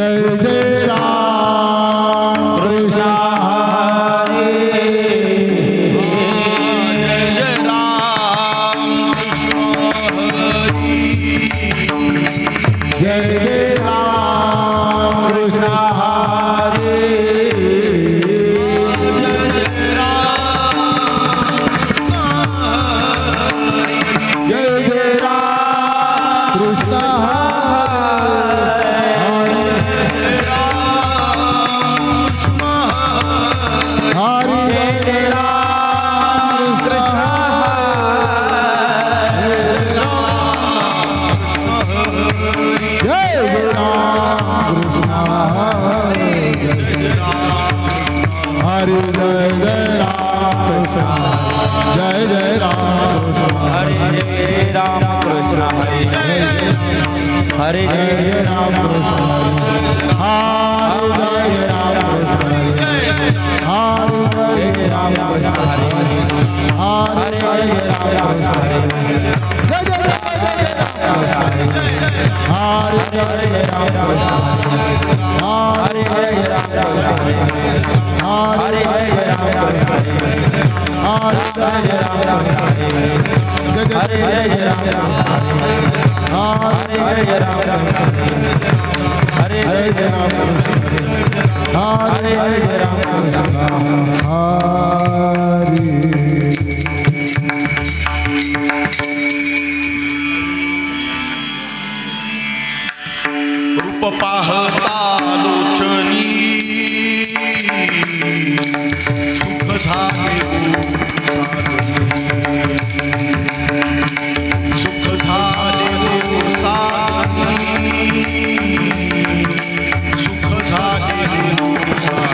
जय राम कृष्ण हरी जय राम कृष्ण हरी जय राम कृष्ण हरी जय राम कृष्ण हरे जय राम कृष्ण हरे जय राम कृष्ण हरे जय राम कृष्ण हरे जय राम रूप पाहता लोचनी सुख झाले सुख झाले सुख झाले सुख झाले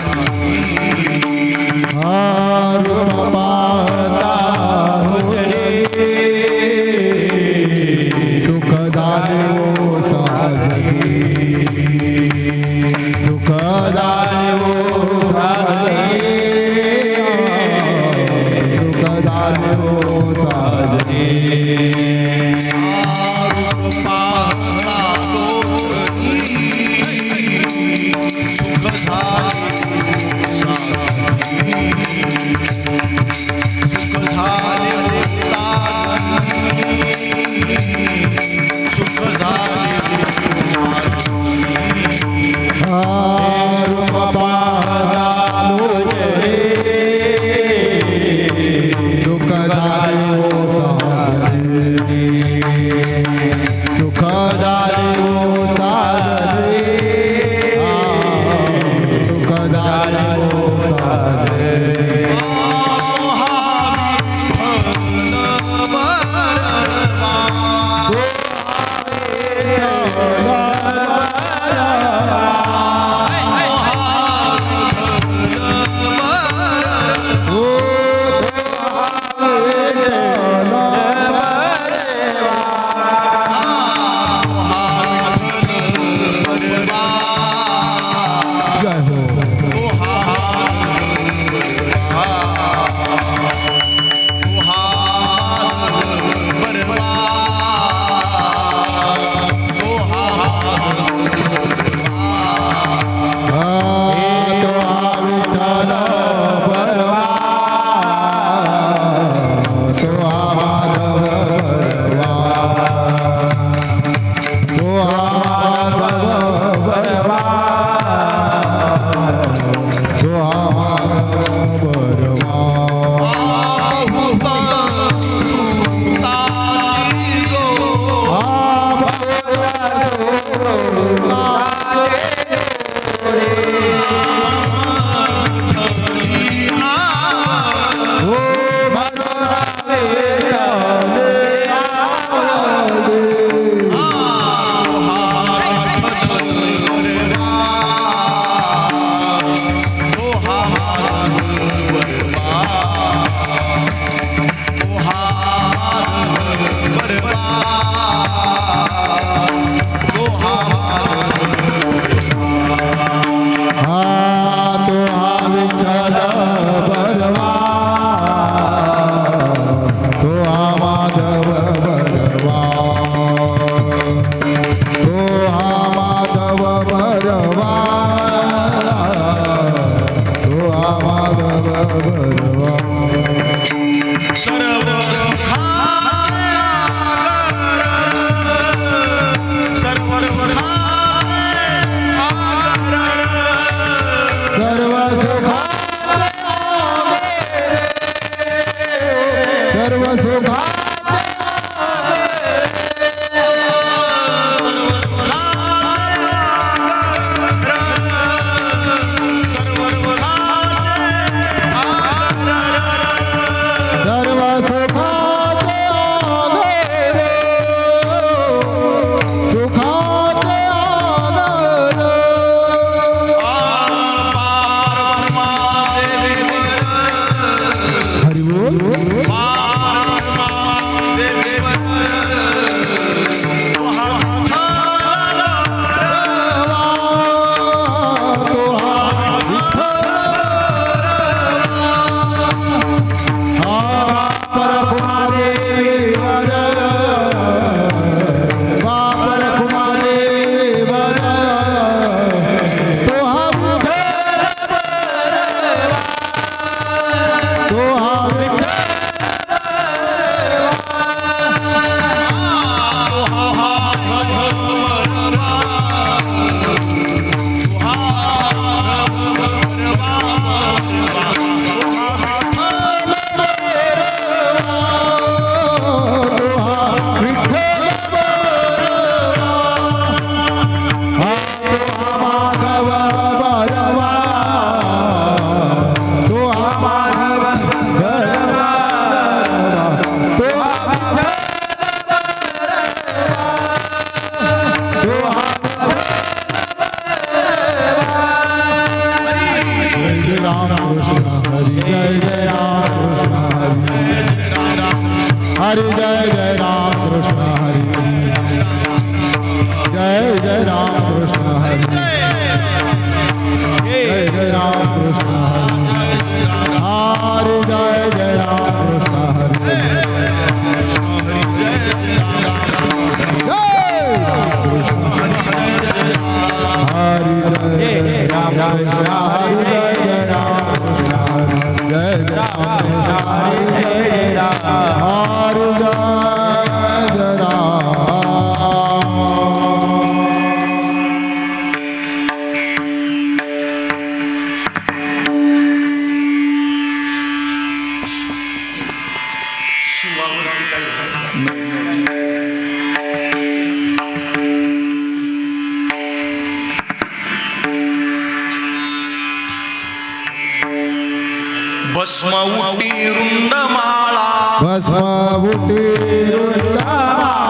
भस्म उटी रुंड माळा भस्म उटी रुंडमाळा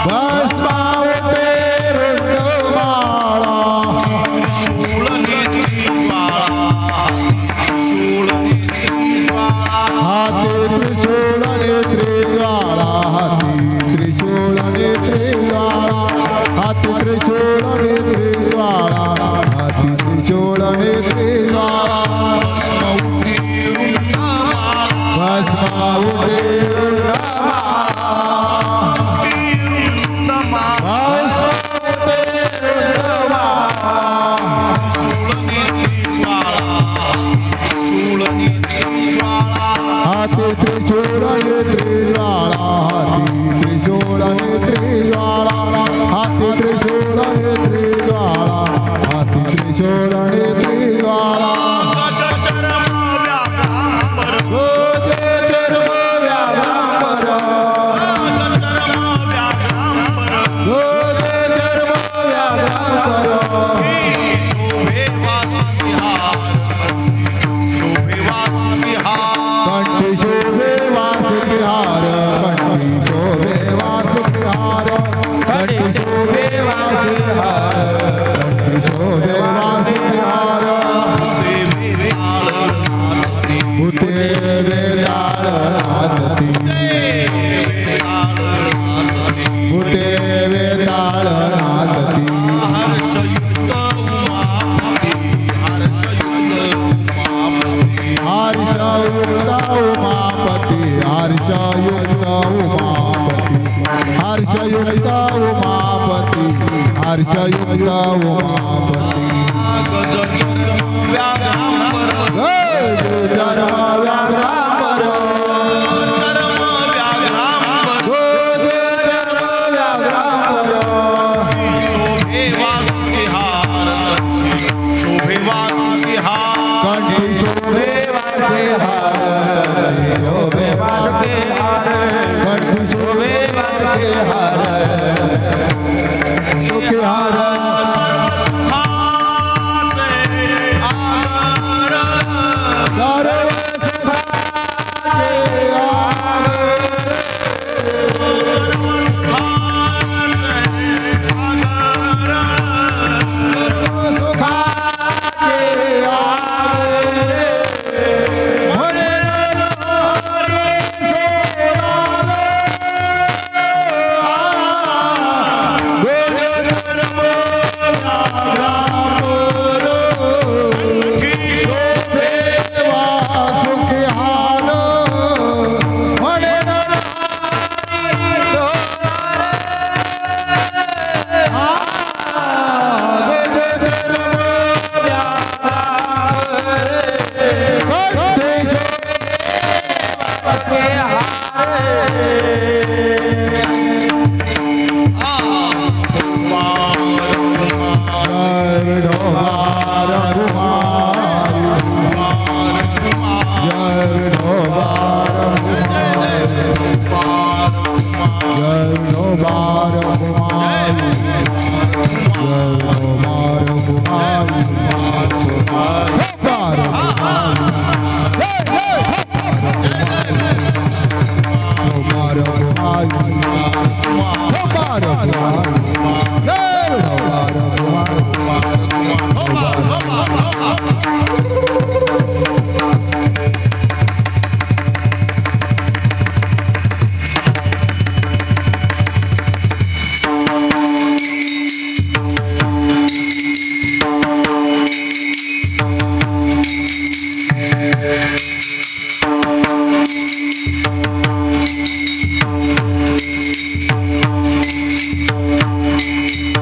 भस्म उटी रुंडमाळा शूळ नेत्री ज्वाळा शूळ नेत्री ज्वाळा हाती त्रिशूळ नेत्री ज्वाळा हाती त्रिशूळ नेत्री ज्वाळा हाती त्रिशूळ नेत्री ज्वाळा हाती त्रिशूळ नेत्री ज्वाळा भस्म उटी हाती त्रिशूळ नेत्री ज्वाळा हाती त्रिशूळ नेत्री ज्वाळा हाती त्रिशूळ नेत्री ज्वाळा हाती त्रिशूळ नेत्री ज्वाळा कंठी शोभे वासुकिहार कंठी शोभे वासुकिहार कंठी शोभे वासुकिहार कंठी शोभे वासुकिहार भूते वेलाळ नाचती भूते वेलाळ नाचती हर्षयुक्त उमापती हर्षयुक्त उमापती हर्षयुक्त उमापती हर्षयुक्त उमापती जय धर्म व्याघ्रांबर कंठी शोभे कंठी शोभे सुखिहार सर्व Thank you.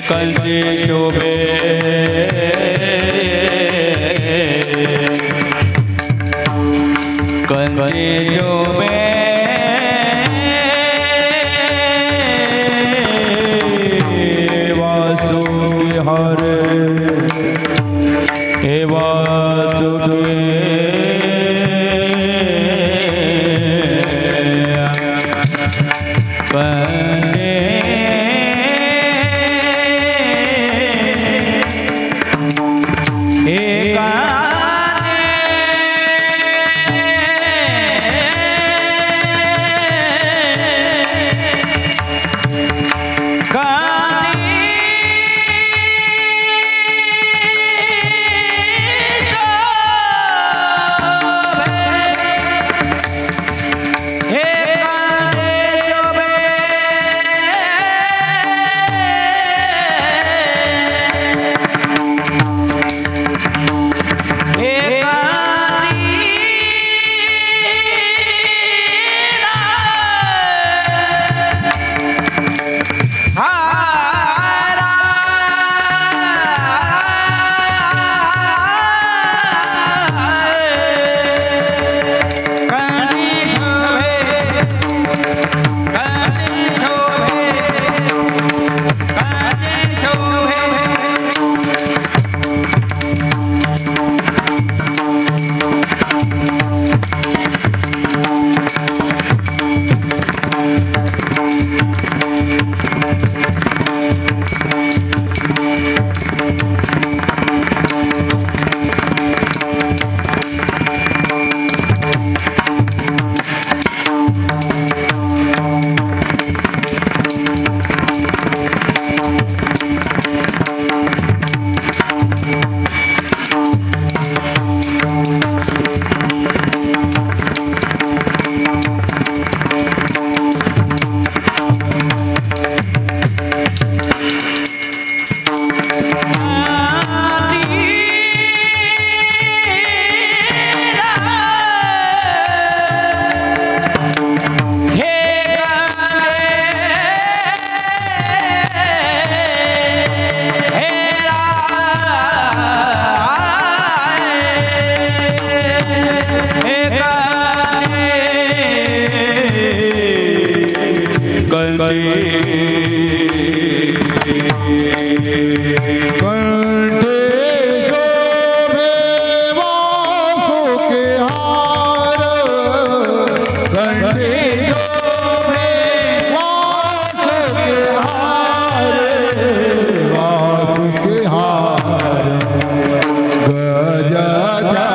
कंचे शोभे कंचे शोभे वासुकी हरे हे वासुकी कंठे शोभे वासुके हार कंठे शोभे वासुके हार वासुके हार गज चार गज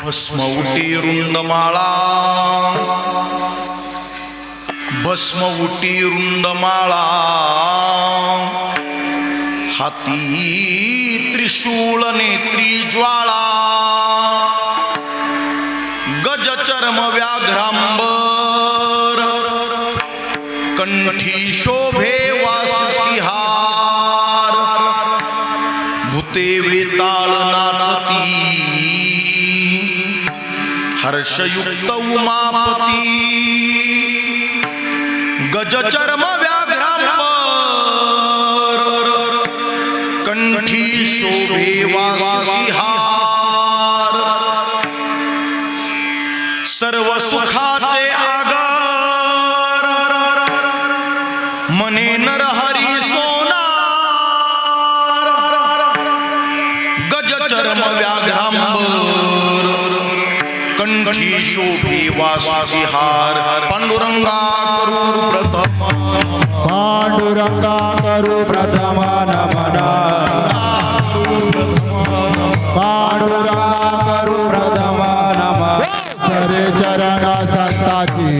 भस्म उटी रुंडमाळा भस्म उटी रुंडमाळा हाती त्रिशूल नेत्री ज्वाळा गज चर्म व्याघ्रांबर कंठी शोभे वासुतिहार भूते वेताळ नाचती हर्षयुक्त उमापती गज चर्म व्याघ्रांबर कंठी शोभे वासुतिहार सर्व सुखाचे आगर मने नरहरी सोनार गज चर्म व्याघ्रांबर कंठी शोभे वासुतिहार पांडुरंगा करू प्रथम पांडुरंगा करू प्रथम नमन पांडुरंगा करू प्रथम नमन सरे चरण संताची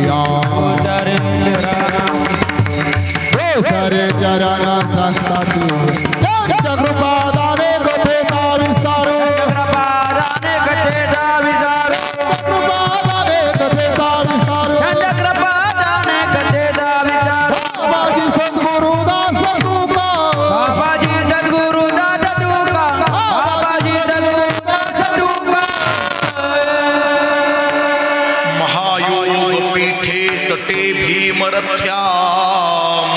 सरे चरण संताची कृपादाने कथेचा विस्तार कृपादाने कथेचा विस्तार कृपादाने कथेचा विस्तार कृपादाने कथेचा विस्तार बाबाजी सद्गुरुदास तुका बाबाजी सद्गुरुदास तुका बाबाजी सद्गुरुदास तुका महायोग पीठे तटे भीमरथ्याम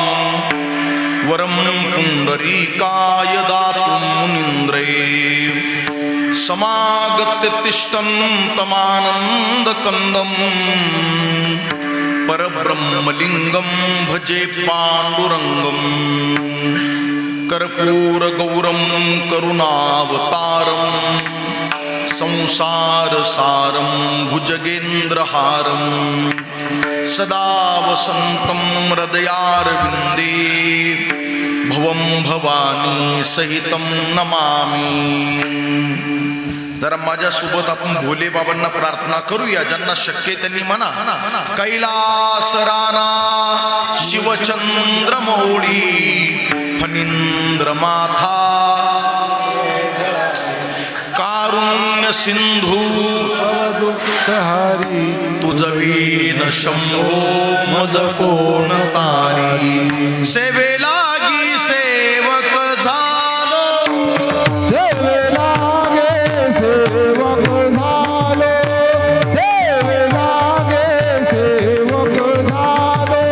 वरम पुंडरीकाय दातुं मुनीन्द्रे समागत्य तिष्ठन्तमानन्दकन्दं परब्रह्मलिंगम भजे पांडुरंगम कर्पूर गौरम करुणावतारम संसार सारम भुजगेंद्रहारम सदा वसंतम हृदयारविंदे भवम भवानी सहितम नमामि. जरा माझ्यासोबत आपण भोले बाबांना प्रार्थना करूया. ज्यांना शक्य आहे त्यांनी म्हणा. कैलास राणा शिवचंद्र मौळी फणींद्र माथा कारुण्य सिंधू हरी तुझवीन शंभो मज कोण तारी. सेवेलागी सेवक झालो सेवे लागे सेवक झालो सेवे लागे सेवक झालो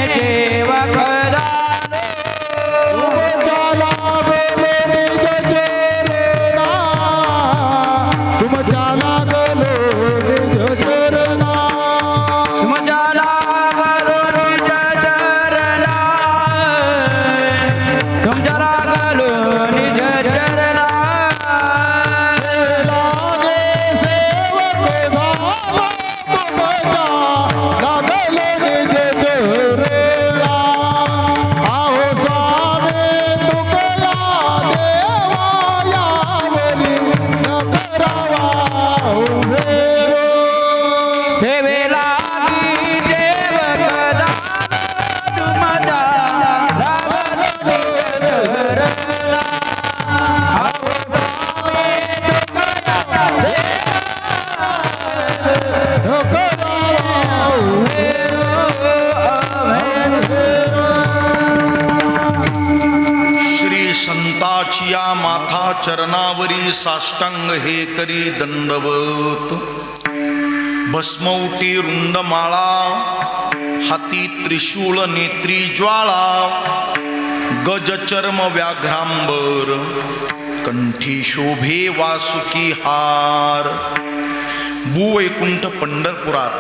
सेवक तुमच्या लागलो निज चरणा तुमच्या लागलो निज चरणा तुमच्या लागलो निज चरणा लागे सेवक झालो तुमच्या लागलो निज चरणा. आहो स्वामी तुकया देवा यावरी करावा उभे सेवेला देवक दान तुमच्या लागलो निज चरणा. अहो स्वामी श्री संताची या माथा चरणावरी साष्टांग हे करी दंडवत. भस्मौटी रुंडमाळा हाती त्रिशूळ नेत्री ज्वाळा गज चर्म व्याघ्रांबर कंठी शोभे वासुकी हार. भूवैकुंठ पंढरपुरात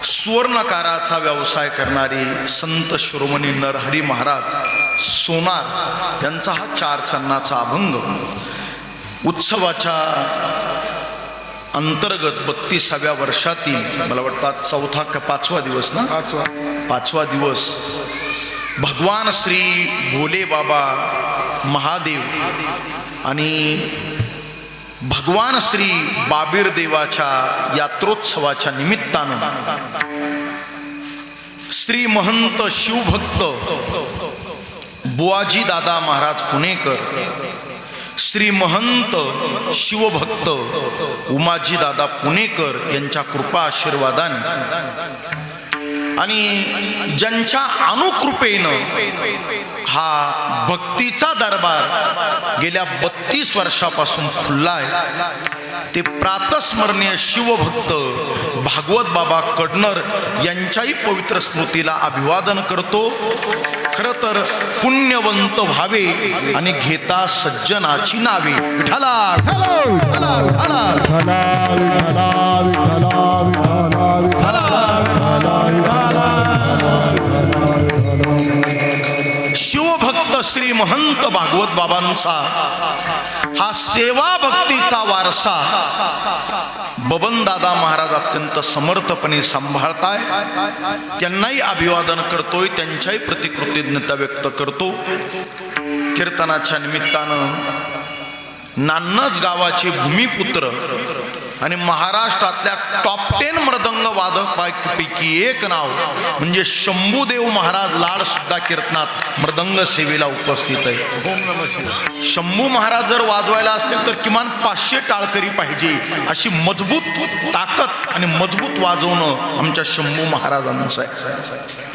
सुवर्णकाराचा व्यवसाय करणारे संत शिरोमणी नरहरी महाराज सोनार यांचा हा 4 चन्नाचा अभंग उत्सवाच्या अंतर्गत 32व्या वर्षातील मला वाटतं 4था का 5वा दिवस ना 5वा दिवस भगवान श्री भोले बाबा महादेव आणि भगवान श्री बाबीर देवाच्या यात्रोत्सवाच्या निमित्तानं श्री महंत शिवभक्त बुवाजी दादा महाराज पुणेकर, श्री महंत शिवभक्त उमाजी दादा पुणेकर यांच्या कृपा आशीर्वादाने आणि ज्यांच्या अनुकृपेनं हा भक्तीचा दरबार गेल्या 32 वर्षापासून खुल्लाय ते प्रातस्मरणीय शिवभक्त भागवत बाबा कडनर यांच्याही पवित्र स्मृतीला अभिवादन करतो. खरं तर पुण्यवंत व्हावे आणि घेता सज्जनाची नावे. विठ्ठला विठ्ठला विठ्ठला शिवभक्त श्री महंत भागवत बाबांचा हा सेवा भक्तीचा वारसा बबनदादा महाराज अत्यंत समर्थपणे सांभाळताय. त्यांनाही अभिवादन करतोय, त्यांच्याही प्रति कृतज्ञता व्यक्त करतो. कीर्तनाच्या निमित्तानं नान्नज गावाचे भूमिपुत्र आणि महाराष्ट्रातल्या टॉप 10 मृदंग वादकापैकी एक नाव म्हणजे शंभूदेव महाराज लाड सुद्धा कीर्तनात मृदंग सेवेला उपस्थित आहे. शंभू महाराज जर वाजवायला असतील तर किमान 500 टाळकरी पाहिजे, अशी मजबूत ताकद आणि मजबूत वाजवणं आमच्या शंभू महाराजांचं आहे.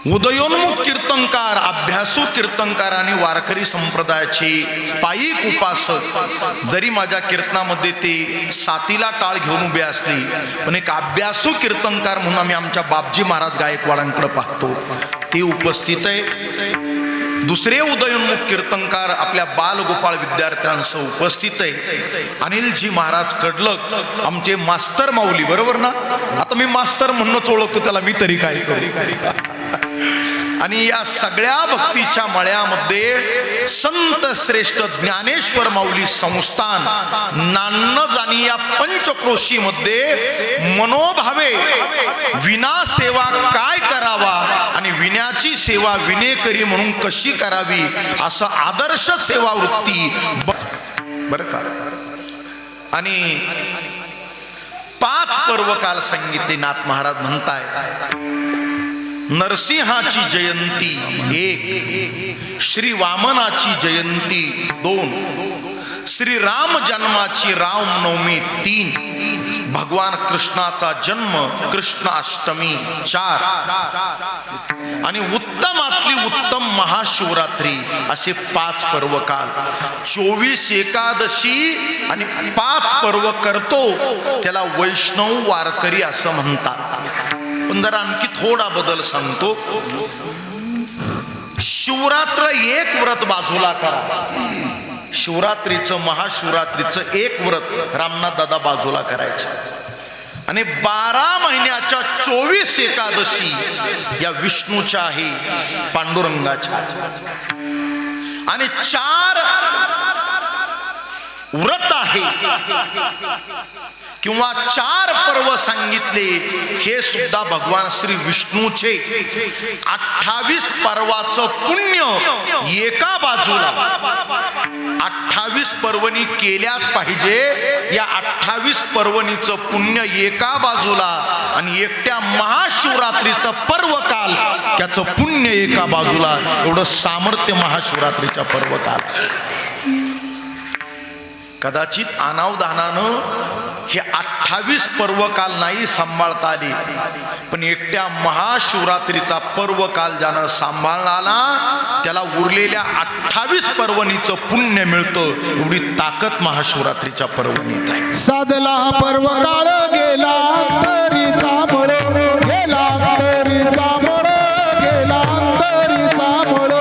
उदयोन्मुख कीर्तनकार, अभ्यासू कीर्तनकार आणि वारकरी संप्रदायाचे पायिक उपासक जरी माझ्या कीर्तनामध्ये ते साथीला टाळ घेऊन उभे असले, पण एक अभ्यासू कीर्तनकार म्हणून आम्ही आमच्या बापजी महाराज गायकवाडांकडे पाहतो, ते उपस्थित आहे. दुसरे उदयोन्मुख कीर्तनकार आपल्या बालगोपाळ विद्यार्थ्यांसह उपस्थित आहे. अनिलजी महाराज कडलक, आमचे मास्तर माऊली, बरोबर ना? आता मी मास्तर म्हणूनच ओळखतो त्याला, मी तरी काय करू. आणि या सगळ्या भक्तीच्या मळ्यामध्ये संत श्रेष्ठ ज्ञानेश्वर माऊली संस्थान नान्नजानी या पंचक्रोशीमध्ये मनोभावे विना सेवा काय करावा आणि विण्याची सेवा विनेकरी म्हणून कशी करावी असं आदर्श सेवा वृत्ती बरं का. आणि 5 पर्व काल सांगितले. नाथ महाराज म्हणताय नरसिंहाची जयंती 1, श्री वामनाची जयंती 2, श्री राम जन्माची रामनवमी 3, भगवान कृष्णाचा जन्म कृष्णाष्टमी 4 आणि उत्तमातली उत्तम महाशिवरात्री असे 5 पर्व काल. 24 एकादशी आणि 5 पर्व करतो त्याला वैष्णव वारकरी असं म्हणतात. पण जरा आणखी थोडा बदल सांगतो. शिवरात्र एक व्रत बाजूला करा. शिवरात्रीचं महाशिवरात्रीचं एक व्रत रामनाथ दादा बाजूला करायचं आणि 12 महिन्याच्या 24 एकादशी या विष्णूच्या आहे, पांडुरंगाच्या. आणि 4 व्रत आहे किंवा 4 पर्व सांगितले हे सुद्धा भगवान श्री विष्णूचे. 28 पर्वाचं पुण्य एका बाजूला, 28 पर्वणी केल्याच पाहिजे, या 28 पर्वणीचं पुण्य एका बाजूला आणि एकट्या महाशिवरात्रीचं पर्व काल त्याचं पुण्य एका बाजूला. एवढं सामर्थ्य महाशिवरात्रीच्या पर्व काल. कदाचित अनावधानानं हे 28 पर्व काल नाही सांभाळता आली, पण एकट्या महाशिवरात्रीचा पर्व काल ज्यानं सांभाळला त्याला उरलेल्या 28 पर्वणीचं पुण्य मिळतं. एवढी ताकद महाशिवरात्रीच्या पर्वणीत आहे. साधला पर्व काळ गेला तरी जांभळ, गेला तरी जांभळ, गेला तरी जांभळ.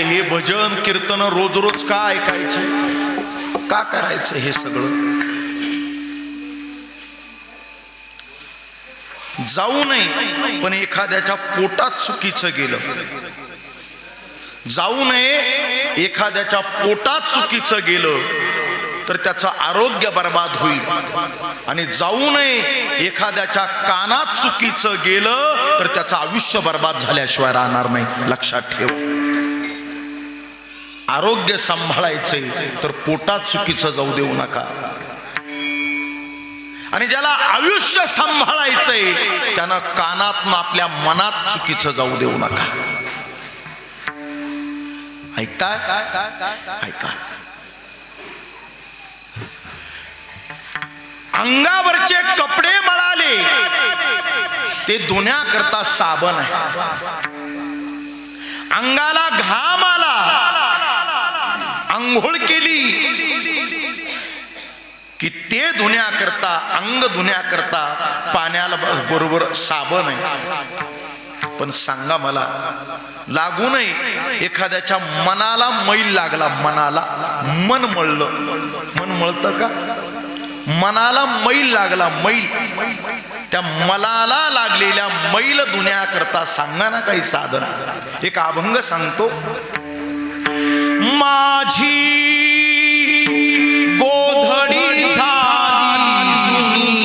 हे भजन कीर्तन रोज रोज का ऐकायचे, का करायचं हे सगळं? जाऊ नये पण एखाद्याच्या पोटात चुकीचं गेलं, जाऊ नये एखाद्याच्या पोटात चुकीचं गेलं तर त्याचं आरोग्य बर्बाद होईल. आणि जाऊ नये एखाद्याच्या कानात चुकीचं गेलं तर त्याचं आयुष्य बर्बाद झाल्याशिवाय राहणार नाही. लक्षात ठेव. आरोग्य सांभाळायचे तर पोटात चुकीचं जाऊ देऊ नका. आणि ज्याला आयुष्य सांभाळायचंय त्यानं कानातनं आपल्या मनात चुकीचं जाऊ देऊ नका. ऐकताय? ऐका. अंगावरचे कपडे मळाले ते धुण्याकरता साबण आहे. अंगाला घाम आला, अंघोळ केली की ते धुण्याकरता, अंग धुण्याकरता पाण्याला बरोबर साबण आहे. पण सांगा मला, लागू नये एखाद्याच्या मनाला मैल लागला, मनाला मन मळलं, मन मळतं का? मनाला मैल लागला, मैल, त्या मनाला लागलेल्या मैल धुण्याकरता सांगा ना काही साधन. एक अभंग सांगतो. माझी गोधडी झाली जुनी,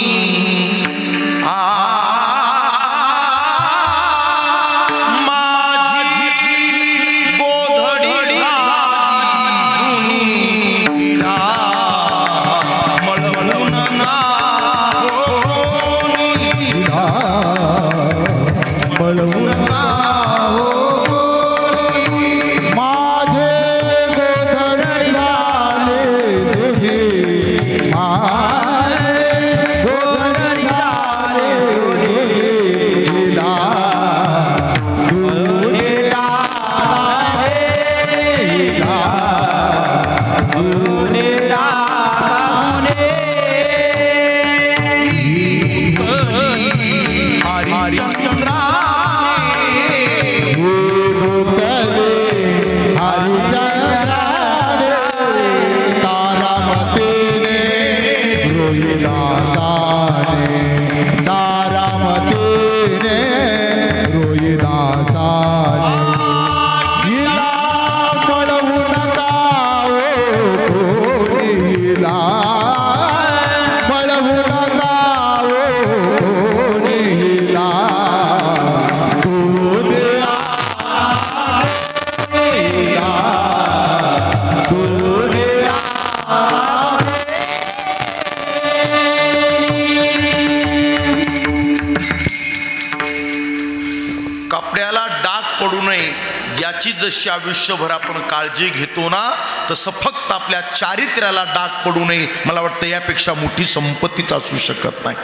जशी आयुष्यभर आपण काळजी घेतो ना, तसं फक्त आपल्या चारित्र्याला डाग पडू नये, मला वाटतं यापेक्षा मोठी संपत्तीच असू शकत नाही.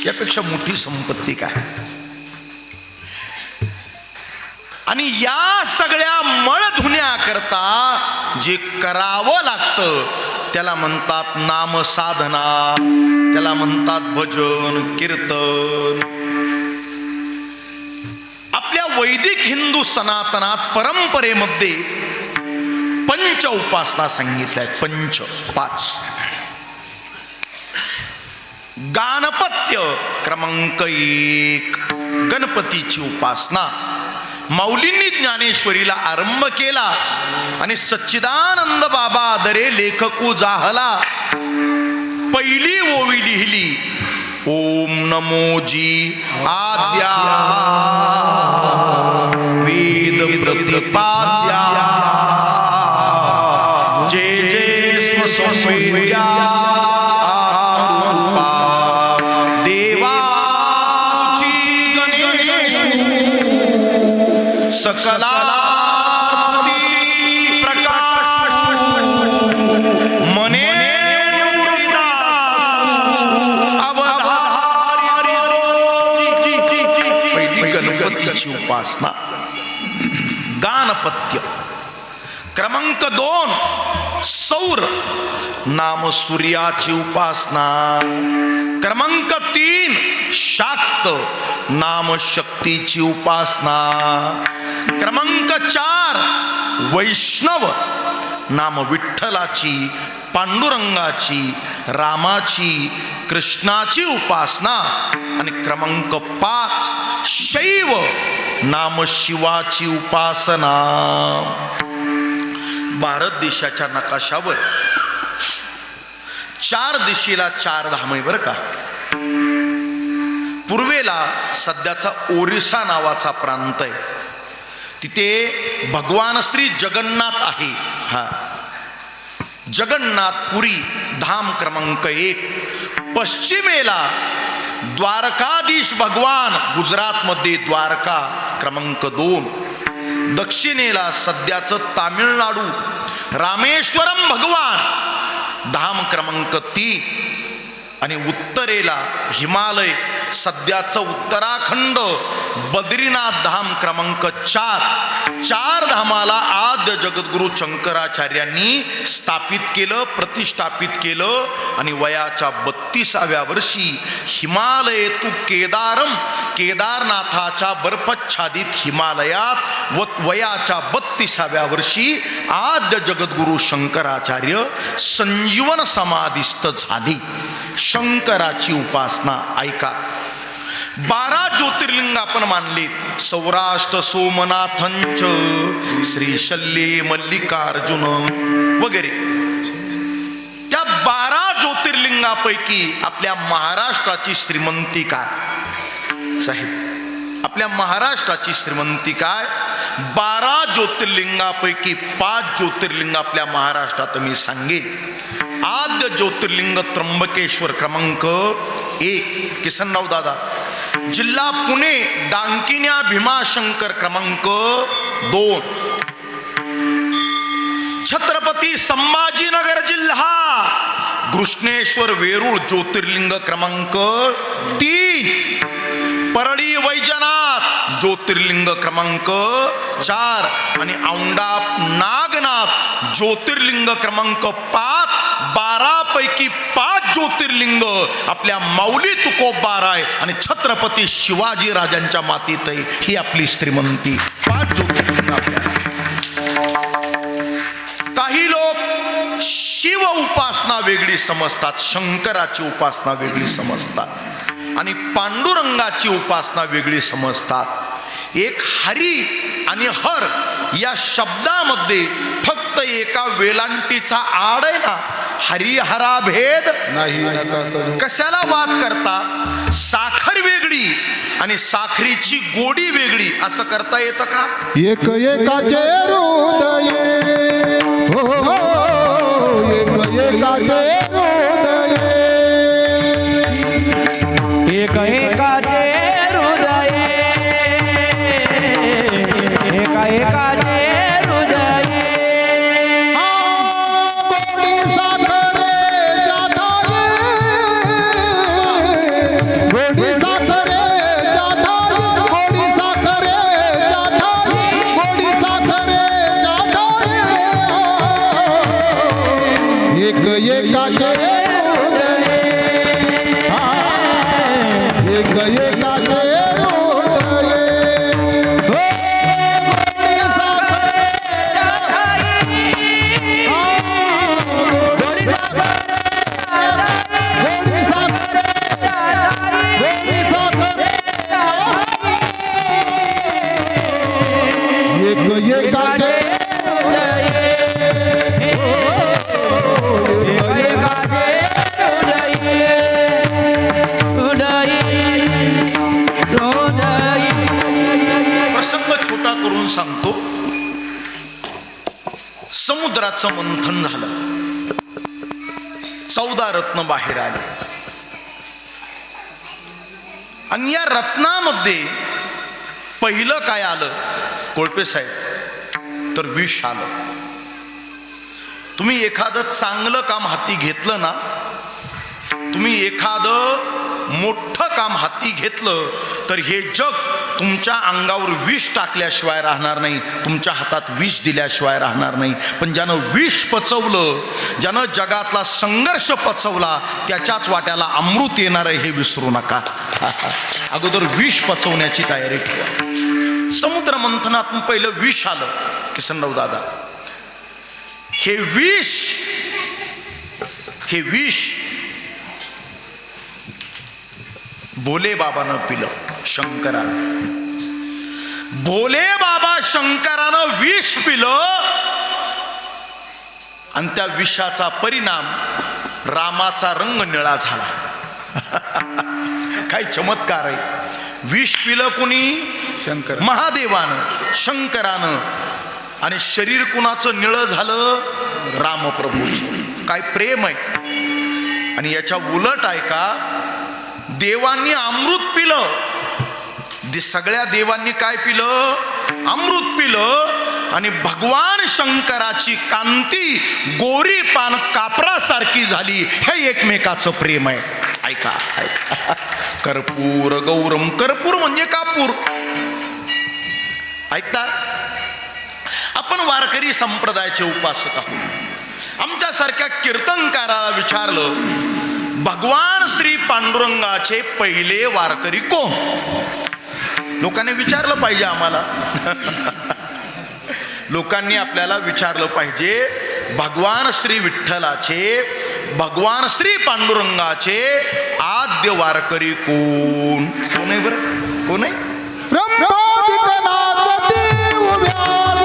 यापेक्षा मोठी संपत्ती काय. आणि या सगळ्या मळधुण्याकरता जे करावं लागतं त्याला म्हणतात नामसाधना, त्याला म्हणतात भजन कीर्तन. आपल्या वैदिक हिंदू सनातनात परंपरेमध्ये पंच उपासना सांगितल्या आहेत. पंच, 5. गाणपत्य क्रमांक 1, गणपतीची उपासना. माऊलींनी ज्ञानेश्वरीला आरंभ केला आणि सच्चिदानंद बाबा आदरे लेखकू जाहला पहिली ओवी लिहिली. ओम नमोजी आद्या वेद प्रतिपाद्या जे जे स्वस्वेद्या आत्मरूपा देवाची गणेशू सकला उपासना. गाणपत्य क्रमांक 2 सौर नाम सूर्याची उपासना. क्रमांक 3 शाक्त नाम शक्तीची उपासना. क्रमांक 4 वैष्णव नाम विठ्ठलाची, पांडुरंगाची, रामाची, कृष्णाची उपासना. आणि क्रमांक 5 शैव नाम शिवाची उपासना. भारत देशाच्या नकाशावर 4 दिशेला 4 धाम आहे बरं का. पूर्वेला सध्याचा ओरिसा नावाचा प्रांत आहे, तिथे भगवान श्री जगन्नाथ आहे. हा जगन्नाथपुरी धाम क्रमांक 1. पश्चिमेला द्वारकाधीश भगवान, गुजरातमध्ये द्वारका क्रमांक 2. दक्षिणेला सध्याचं तामिळनाडू रामेश्वरम भगवान धाम क्रमांक 3. आणि उत्तरेला हिमालय सध्याचं उत्तराखंड बद्रीनाथ धाम क्रमांक 4. 4 धामाला आद्य जगद्गुरु शंकराचार्यांनी स्थापित केलं, प्रतिष्ठापित केलं. आणि वयाच्या 32व्या वर्षी हिमालय तू केदारम, केदारनाथाच्या बर्फाच्छादित हिमालयात वयाच्या 32व्या वर्षी आद्य जगद्गुरु शंकराचार्य संजीवन समाधिस्थ झाली. शंकराची उपासना ऐका. 12 ज्योतिर्लिंग आपण मानले. सौराष्ट्र सोमनाथंच, श्रीशल्ये मल्लिकार्जुन वगैरे. त्या 12 ज्योतिर्लिंगापैकी आपल्या महाराष्ट्राची श्रीमंती काय साहेब? आपल्या महाराष्ट्राची श्रीमंती काय? 12 ज्योतिर्लिंगापैकी 5 ज्योतिर्लिंग आपल्या महाराष्ट्रात मी सांगेन. आद्य ज्योतिर्लिंग त्र्यंबकेश्वर क्रमांक 1 किसनराव दादा, जिल्हा पुणे डांकिन्या भीमाशंकर क्रमांक 2, छत्रपती संभाजीनगर जिल्हा घृष्णेश्वर वेरूळ ज्योतिर्लिंग क्रमांक 3, परळी वैजनाथ ज्योतिर्लिंग क्रमांक 4 आणि औंढा नागनाथ ज्योतिर्लिंग क्रमांक 5. 12 पैकी 5 ज्योतिर्लिंग आपल्या माऊली तुकोबाराय आणि छत्रपती शिवाजी राजांच्या मातीत आहे. ही आपली श्रीमंती. 5 ज्योतिर्लिंग आपल्या. काही लोक शिव उपासना वेगळी समजतात, शंकराची उपासना वेगळी समजतात आणि पांडुरंगाची उपासना वेगळी समजतात. एक हरी आणि हर या शब्दामध्ये फक्त एका वेलांटीचा आड आहे ना. हरिहरा भेद नाही. कशाला वाद करता? साखर वेगळी आणि साखरीची गोडी वेगळी असं करता येतं का? एक एकाचे हृदय, हो हो, एक एकाचे हृदय, एक एकाचे हृदय, एका एकाचे हृदये, एक एकाचे हृदये. हो, गोडी साखरेच्या थाळी, गोडी साखरेच्या थाळी, गोडी साखरेच्या थाळी, एक एकाचे प्रसंग छोटा करून सांगतो. समुद्राचं मंथन झालं, 14 रत्न बाहेर आले आणि या रत्नामध्ये पहिलं काय आलं कोळपे साहेब, तर विष आलं. तुम्ही एखादं चांगलं काम हाती घेतलं ना, तुम्ही एखादं मोठं काम हाती घेतलं तर हे जग तुमच्या अंगावर विष टाकल्याशिवाय राहणार नाही, तुमच्या हातात विष दिल्याशिवाय राहणार नाही. पण ज्यानं विष पचवलं, ज्यानं जगातला संघर्ष पचवला, त्याच्याच वाट्याला अमृत येणार आहे हे विसरू नका. अगोदर विष पचवण्याची तयारी ठेवा. समुद्र मंथनातून पहिलं विष आलं. किसनराव दादा, हे विष भोले बाबानं पिलं, शंकरानं. भोले बाबा शंकरानं विष पिलं आणि त्या विषाचा परिणाम रामाचा रंग निळा झाला. काय चमत्कार आहे. विष पिलं कुणी? शंकर, महादेवानं, शंकरानं. आणि शरीर कुणाचं निळं झालं? रामप्रभूचं. काय प्रेम आहे. आणि याच्या उलट आहे का, देवांनी अमृत पिलं. सगळ्या देवांनी काय पिलं? अमृत पिलं. आणि भगवान शंकराची कांती गोरी पान कापरासारखी झाली. हे एकमेकाचं प्रेम आहे. ऐका, ऐका. कर्पूर गौरम, कर्पूर म्हणजे कापूर. ऐकता, आपण वारकरी संप्रदायाचे उपासक आहोत. आमच्यासारख्या कीर्तनकाराला विचारलं, भगवान श्री पांडुरंगाचे पहिले वारकरी कोण? लोकांनी विचारलं पाहिजे आम्हाला. लोकांनी आपल्याला विचारलं पाहिजे, भगवान श्री विठ्ठलाचे, भगवान श्री पांडुरंगाचे आद्य वारकरी कोण? कोण आहे बरं? कोण आहे? ब्रह्मादिकनाथ देव व्यास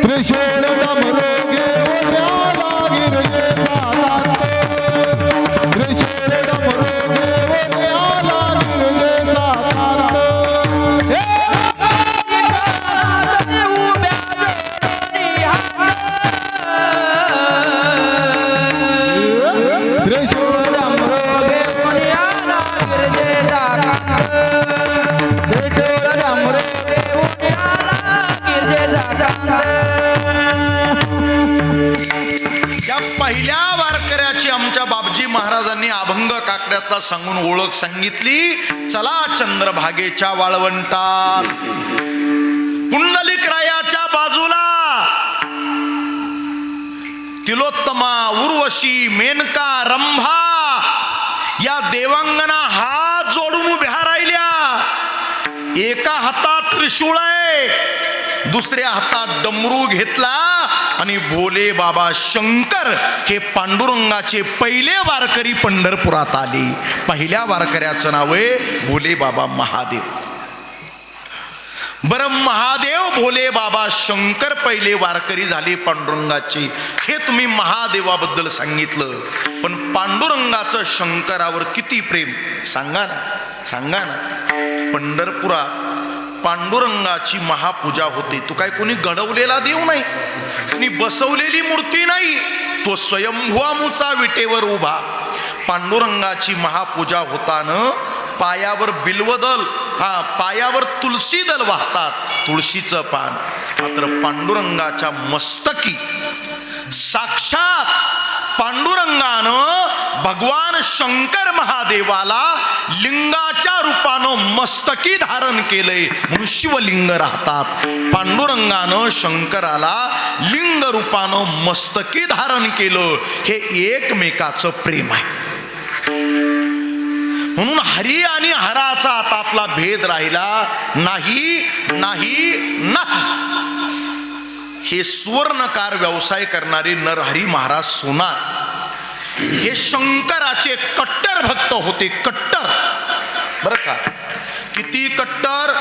त्रिशूळ डमरू घेऊन आला गिरजे जातात. त्रिशूळ डमरू घेऊन आला गिरजे जातात. त्रिशूळ त्या पहिल्या वारकऱ्याची आमच्या बापजी महाराजांनी अभंग काकड्यातला सांगून ओळख सांगितली. चला चंद्रभागेच्या वाळवंटात, पुंडलिक रायाच्या बाजूला तिलोत्तमा, उर्वशी, मेनका, रंभा या देवांगना हात जोडून उभ्या राहिल्या. एका हातात त्रिशूळ आहे, दुसऱ्या हातात डमरू घेतला आणि भोले बाबा शंकर हे पांडुरंगाचे पहिले वारकरी पंढरपुरात आले. पहिल्या वारकऱ्याचं नाव आहे भोले बाबा महादेव. बरं, महादेव, भोले बाबा शंकर पहिले वारकरी झाले पांडुरंगाचे. हे तुम्ही महादेवाबद्दल सांगितलं, पण पांडुरंगाचं शंकरावर किती प्रेम सांगा ना, सांगा ना. पंढरपुरात पांडुरंगाची महापूजा होते. तो काय कोणी घडवलेला देव नाही, कोणी बसवलेली मूर्ती नाही. तो स्वयंभुआमुचा विटेवर उभा. पांडुरंगाची महापूजा होताना पायावर बिल्वदल, पायावर तुळशी दल वाहतात, तुळशीचं पान. मात्र पांडुरंगाच्या मस्तकी साक्षात पांडुरंगानं भगवान शंकर महादेवाला लिंगाच्या रूपानं मस्तकी धारण केलंय म्हणून शिवलिंग राहतात. पांडुरंगानं शंकराला लिंग रूपानं मस्तकी धारण केलं. हे एकमेकाचं प्रेम आहे. म्हणून हरी आणि हराचा आता आपला भेद राहिला नाही नाही नाही. हे सुवर्णकार व्यवसाय करणारे नरहरी महाराज सोनार हे शंकराचे कट्टर भक्त होते. कट्टर बरं का, किती कट्टर.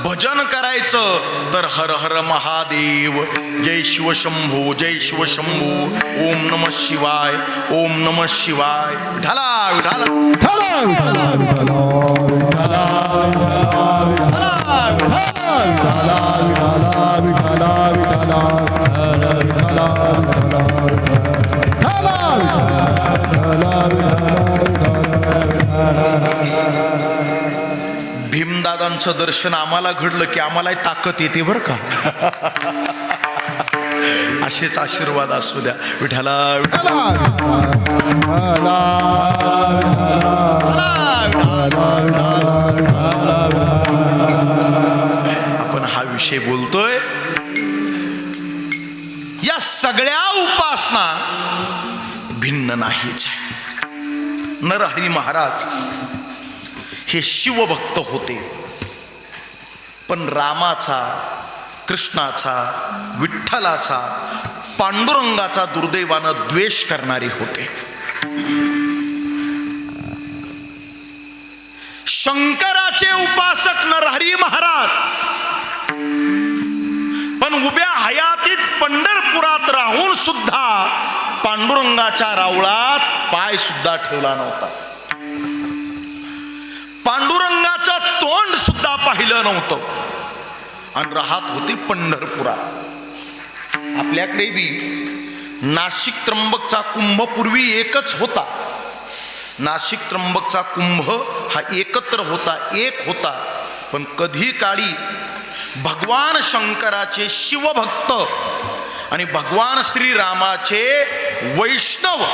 भजन करायचं तर हर हर महादेव, जय शिव शंभू, जय शिव शंभू, ओम नमः शिवाय, ओम नमः शिवाय. विठाला विठाला भीमदादांचं दर्शन आम्हाला घडलं की आम्हालाही ताकद येते बरं का. असेच आशीर्वाद असू द्या. विठाला विठाला आपण हा विषय बोलतोय. या सगळ्या उपासना भिन्न नाहीच आहे. नरहरी महाराज हे शिवभक्त होते, पण रामाचा, कृष्णाचा, विठ्ठलाचा, पांडुरंगाचा दुर्दैवानं द्वेष करणारे होते. शंकराचे उपासक नरहरी महाराज, पण उभ्या हयातीत पंढरपुरात राहून सुद्धा पांडुरंगाच्या रावळात पाय सुद्धा ठेवला नव्हता. पांडुरंगाचं तोंड सुद्धा पाहिलं नव्हतं आणि राहत होते पंढरपुरात. आपल्याकडे बी नाशिक त्र्यंबकचा कुंभ पूर्वी एकच होता. नाशिक त्र्यंबकचा कुंभ हा एकत्र होता, एक होता. पण कधी काळी भगवान शंकराचे शिवभक्त आणि भगवान श्रीरामाचे वैष्णव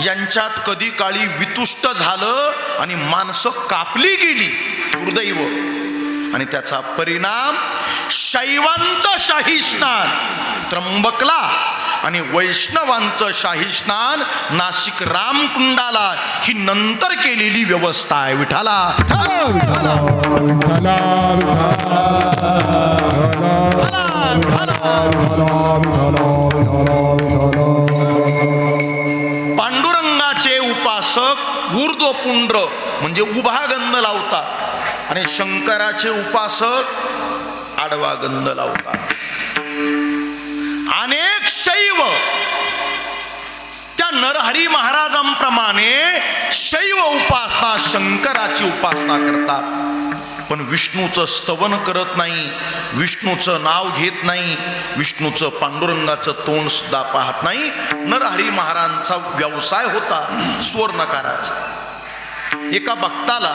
यांच्यात कधी काळी वितुष्ट झालं आणि माणसं कापली गेली. दुर्दैव. आणि त्याचा परिणाम शैवांचं शाही स्नान त्र्यंबकला आणि वैष्णवांचं शाही स्नान नाशिक रामकुंडाला ही नंतर केलेली व्यवस्था आहे. विठाला पांडुरंगाचे उपासक ऊर्ध्वपुंड्र म्हणजे उभा गंध लावतात आणि शंकराचे उपासक आडवा गंध लावतात. अनेक शैव त्या नरहरी महाराजांप्रमाणे शैव उपासना शंकराची उपासना करतात, पण विष्णूचं स्तवन करत नाही, विष्णूचं नाव घेत नाही, विष्णूचं पांडुरंगाचं तोंड सुद्धा पाहत नाही. नरहरी महाराजांचा व्यवसाय होता सुवर्णकाराचा. एका भक्ताला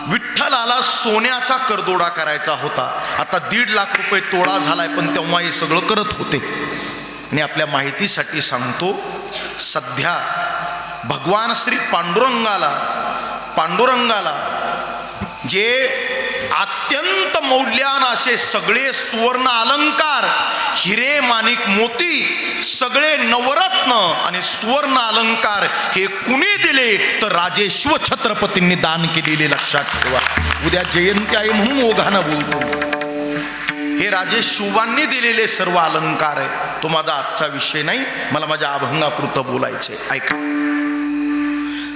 विठ्ठलाला सोन्याचा करदोडा करायचा होता. आता 1.5 लाख रुपये तोडा झालाय, पण तेव्हा हे सगळं करत होते. आणि आपल्या माहितीसाठी सांगतो, सध्या भगवान श्री पांडुरंगाला जे अत्यंत मौल्यवान असे सगळे सुवर्ण अलंकार, हिरे माणिक मोती, सगळे नवरत्न आणि सुवर्ण अलंकार हे कुणी दिले तर राजे शिवछत्रपतींनी दान केलेले. लक्षात ठेवा. उद्या जयंती आहे म्हणून ओघानं बोलतो. हे राजे शिवांनी दिलेले सर्व अलंकार आहे. तो माझा आजचा विषय नाही, मला माझ्या अभंगापुरतं बोलायचे. ऐका.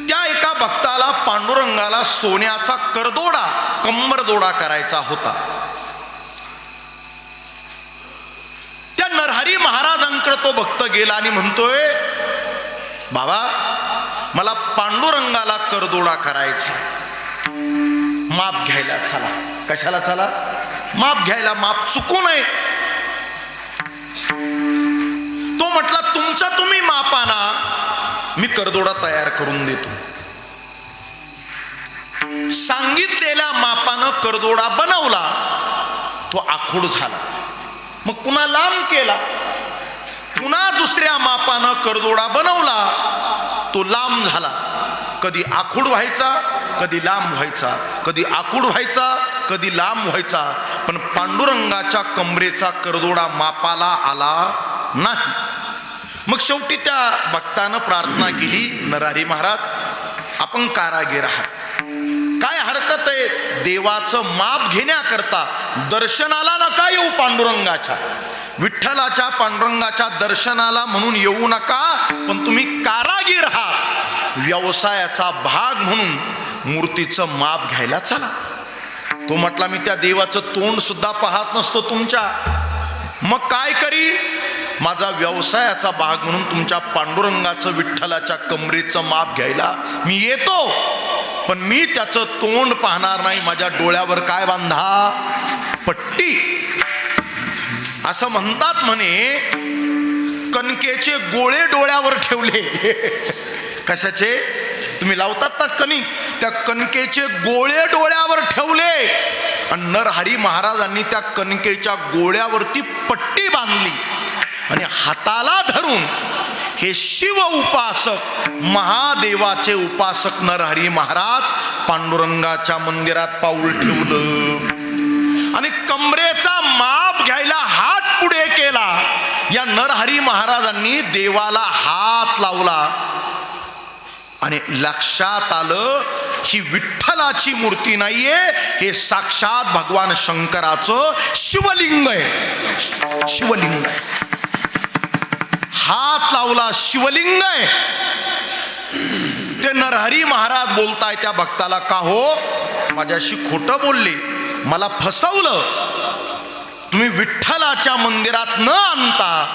त्या एका भक्ताला पांडुरंगाला सोन्याचा करदोडा, कंबरदोडा करायचा होता. त्या नरहरी महाराजांकडे तो भक्त गेला आणि म्हणतोय, बाबा मला पांडुरंगाला करदोडा करायचा, माप घ्यायला चला. कशाला चला? माप घ्यायला. माप चुकू नये. तो म्हटला, तुमचा तुम्ही माप आणा, मी करदोडा तयार करून देतो. सांगितलेल्या मापानं करदोडा बनवला. तो आखूड झाला. मग पुन्हा लांब केला. पुन्हा दुसऱ्या मापानं करदोडा बनवला. तो लांब झाला. कधी आखूड व्हायचा, कधी लांब व्हायचा, कधी आखूड व्हायचा, कधी लांब व्हायचा, पण पांडुरंगाच्या कमरेचा करदोडा मापाला आला नाही. मग शेवटी त्या भक्तानं प्रार्थना केली, नरहरी महाराज आपण कारागीर आहात, काय हरकत आहे, देवाचं माप घेण्याकरता दर्शनाला नका येऊ, पांडुरंगाच्या विठ्ठलाच्या पांडुरंगाच्या दर्शनाला म्हणून येऊ नका, पण तुम्ही कारागीर आहात, व्यवसायाचा भाग म्हणून मूर्तीचं माप घ्यायला चला. तो म्हटला मी त्या देवाचं तोंड सुद्धा पाहत नसतो तुमच्या, मग काय करी, माझा व्यवसायाचा भाग म्हणून तुमच्या पांडुरंगाचं विठ्ठलाच्या कमरेचं माप घ्यायला मी येतो, पण मी त्याचं तोंड पाहणार नाही. माझ्या डोळ्यावर काय बांधा, पट्टी. असं म्हणतात म्हणे, कणकेचे गोळे डोळ्यावर ठेवले. कशाचे, तुम्ही लावतात ना कणिक, त्या कणकेचे गोळे डोळ्यावर ठेवले आणि नरहरी महाराजांनी त्या कणकेच्या गोळ्यावरती पट्टी बांधली आणि हाताला धरून हे शिव उपासक, महादेवाचे उपासक नरहरी महाराज पांडुरंगाच्या मंदिरात पाऊल ठेवलं आणि कमरेचा माप घ्यायला हात पुढे केला. या नरहरी महाराजांनी देवाला हात लावला आणि लक्षात आलं ही विठ्ठलाची मूर्ती नाहीये, हे साक्षात भगवान शंकराचं शिवलिंग आहे. शिवलिंग आहे. हात लावला, शिवलिंग आहे. ते नरहरी महाराज बोलताय त्या भक्ताला, का हो माझ्याशी खोटं बोलले, मला फसवलं, तुम्ही विठ्ठलाच्या मंदिरात न आणता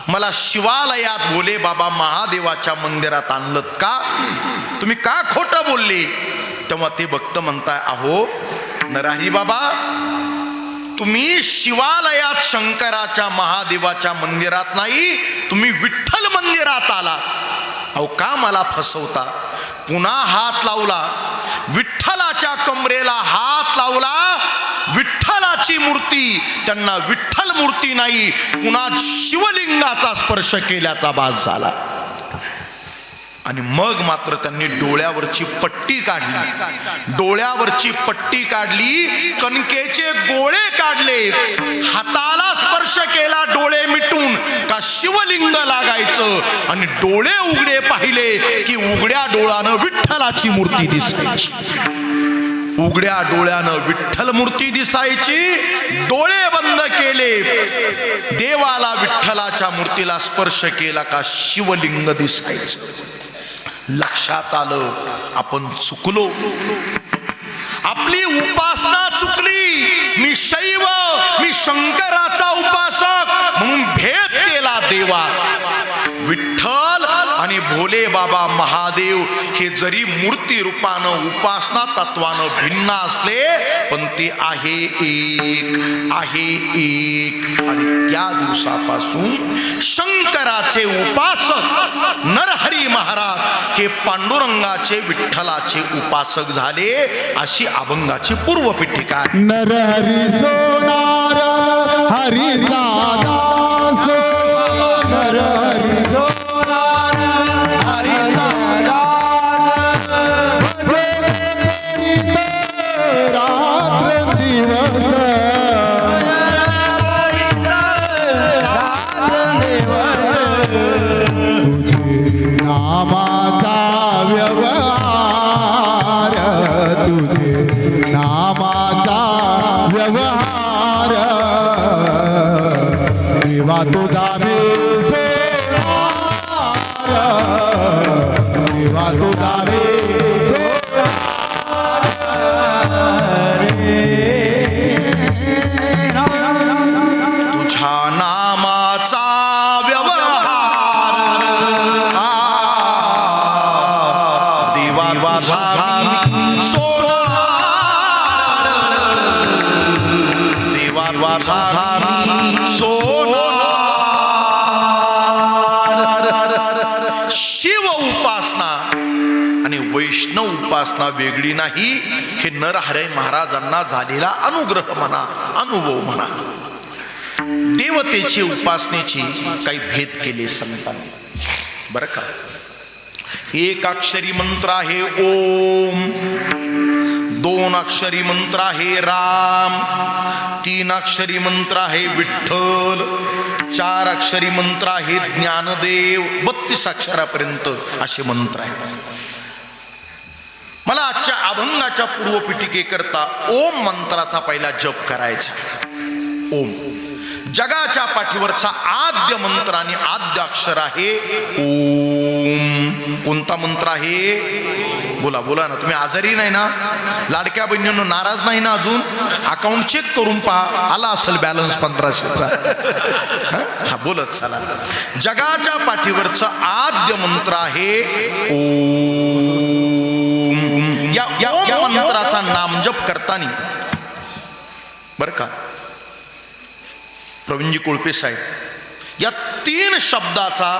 मला शिवालयात भोले बाबा महादेवाच्या मंदिरात आणलं का, तुम्ही का खोटं बोलले. तेव्हा ते भक्त म्हणताय, अहो नरहरी बाबा, तुम्ही शिवालयात शंकराच्या महादेवाच्या मंदिरात नाही, तुम्ही विठ्ठल मंदिरात आला. अहो का मला फसवता. पुन्हा हात लावला, विठ्ठलाच्या कमरेला हात लावला, विठ्ठलाची मूर्ती, त्यांना विठ्ठल मूर्ती नाही, पुन्हा शिवलिंगाचा स्पर्श केल्याचा भास झाला. आणि मग मात्र त्यांनी डोळ्यावरची पट्टी काढली, डोळ्यावरची पट्टी काढली, कणकेचे गोळे काढले, हाताला स्पर्श केला डोळे मिटून का शिवलिंग लागायचं, आणि डोळे उघडे पाहिले की उघड्या डोळ्यानं विठ्ठलाची मूर्ती दिसायची. उघड्या डोळ्यानं विठ्ठल मूर्ती दिसायची. डोळे बंद केले, देवाला विठ्ठलाच्या मूर्तीला स्पर्श केला का शिवलिंग दिसायचं. लक्षात आलं आपण चुकलो, आपली उपासना चुकली. मी शैव, मी शंकराचा उपासक म्हणून भेद केला देवा. विठ्ठल आणि भोले बाबा महादेव हे जरी मूर्ती रूपानं उपासना तत्वानं भिन्न असले, पण ते आहे एक, आहे एक. आणि त्या दिवसापासून शंकराचे उपासक नरहरी महाराज हे पांडुरंगाचे विठ्ठलाचे उपासक झाले. अशी अभंगाची पूर्वपीठिका. नरहरी सोनार हरीचा दास, नरहरी सोनार हरीचा दास, रात्र दिवस, तुझे नामाचा व्यवहार, तुझे नामाचा व्यवहार, देवा तुझा मी सोनार, देवा तुझा मी तुझ्या नामाचा व्यवहार, देवा तुझा सोनार, देवा तुझा सोनार. शिव उपासना आणि वैष्णव उपासना वेगळी नाही. हे नरहरी महाराजांना झालेला अनुग्रह म्हणा, अनुभव म्हणा. देवतेची उपासनेची काही भेद केले संतांनी, बरं का. एक अक्षरी मंत्र आहे ओम, 2 अक्षरी मंत्र आहे राम, 3 अक्षरी मंत्र आहे विठ्ठल, 4 अक्षरी मंत्र आहे ज्ञानदेव, 32 अक्षरापर्यंत असे मंत्र आहेत. मला आजच्या अभंगाच्या पूर्वपीठिकेकरता ओम मंत्राचा पहिला जप करायचा. ओम जगाच्या पाठीवरचा आद्य मंत्र आणि आद्य अक्षर आहे ओम. कोणता मंत्र आहे? बोला बोला ना, तुम्ही आजारी नाही ना? लाडक्या बहिणींनो नाराज नाही ना? अजून अकाउंट चेक करून पहा, आला असेल बॅलन्स 1500चा. हा बोलत चला. जगाच्या पाठीवरचा आद्य मंत्र आहे ओम. या ओम मंत्राचा नामजप करताना बर का प्रवीणजी कोळपे साहेब, या 3 शब्दाचा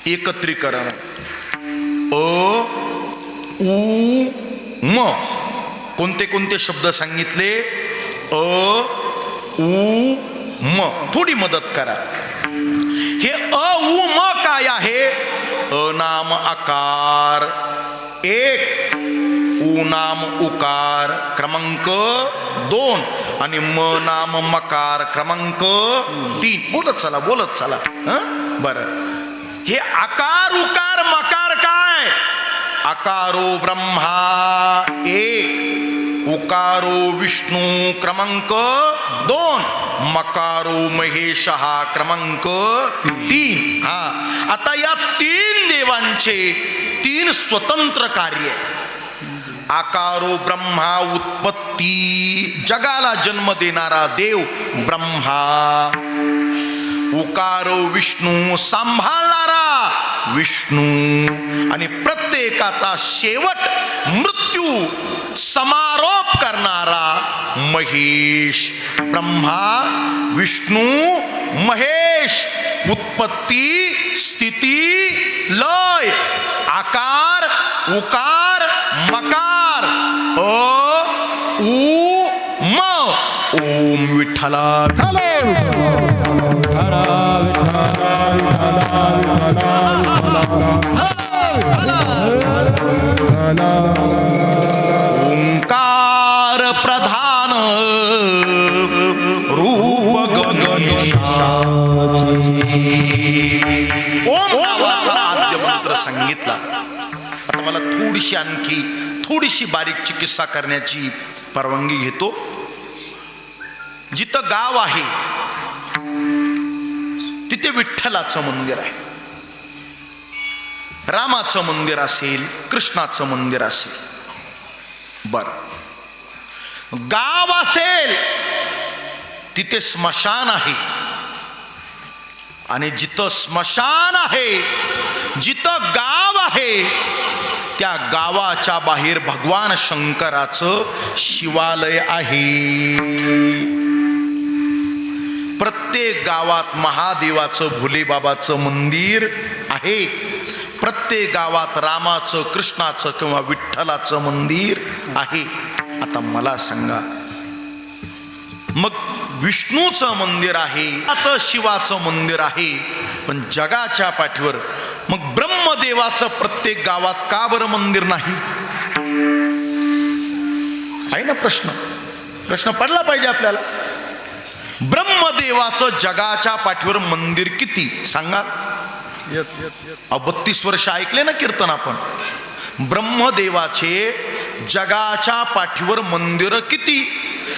एकत्रीकरण अ उ म. कोणते कोणते शब्द सांगितले? अ उ म. थोडी मदत करा. हे अ उ म काय आहे? अ नाम आकार 1, उ नाम उकार क्रमांक 2 आणि म नाम मकार क्रमांक 3. बोलत चला बोलत चला. बरं, हे आकार उकार मकार काय? आकारो ब्रह्मा 1, उकारो विष्णू क्रमांक 2, मकारो महेश हा क्रमांक 3. हा, आता या 3 देवांचे 3 स्वतंत्र कार्य. आकारो ब्रह्मा उत्पत्ती, जगाला जन्म देणारा देव ब्रह्मा. उकारो विष्णू, सांभाळणारा विष्णू. आणि प्रत्येकाचा शेवट मृत्यू समारोप करणारा महेश. ब्रह्मा विष्णू महेश. उत्पत्ती स्थिती लय. आकार उकार मकार अ उ म. ओम विठ्ठला. ओंकार प्रधान रूप गणेशाचे. ओम नावाचा आद्य मंत्र सांगितला. आता मला थोडीशी बारीक चिकित्सा करण्याची परवानगी घेतो. जिथं गाव आहे तिथे विठ्ठलाचं मंदिर आहे, रामाचं मंदिर असेल, कृष्णाचं मंदिर असेल. बर, गाव असेल तिथे स्मशान आहे. आणि जिथं स्मशान आहे, जिथं गाव आहे, त्या गावाच्या बाहेर भगवान शंकराचं शिवालय आहे. प्रत्येक गावात महादेवाचं भोलेबाबाचं मंदिर आहे. प्रत्येक गावात रामाचं कृष्णाचं किंवा विठ्ठलाचं मंदिर आहे. आता मला सांगा, मग विष्णूचं मंदिर आहे, शिवाचं मंदिर आहे, पण जगाच्या पाठीवर मग ब्रह्मदेवाचं प्रत्येक गावात का बरं मंदिर नाही? आहे ना प्रश्न पडला पाहिजे आपल्याला. ब्रह्मदेवाचं जगाच्या पाठीवर मंदिर किती सांगा? 32 वर्ष ऐकले ना कीर्तन आपण. ब्रह्मदेवाचे जगाच्या पाठीवर मंदिर किती?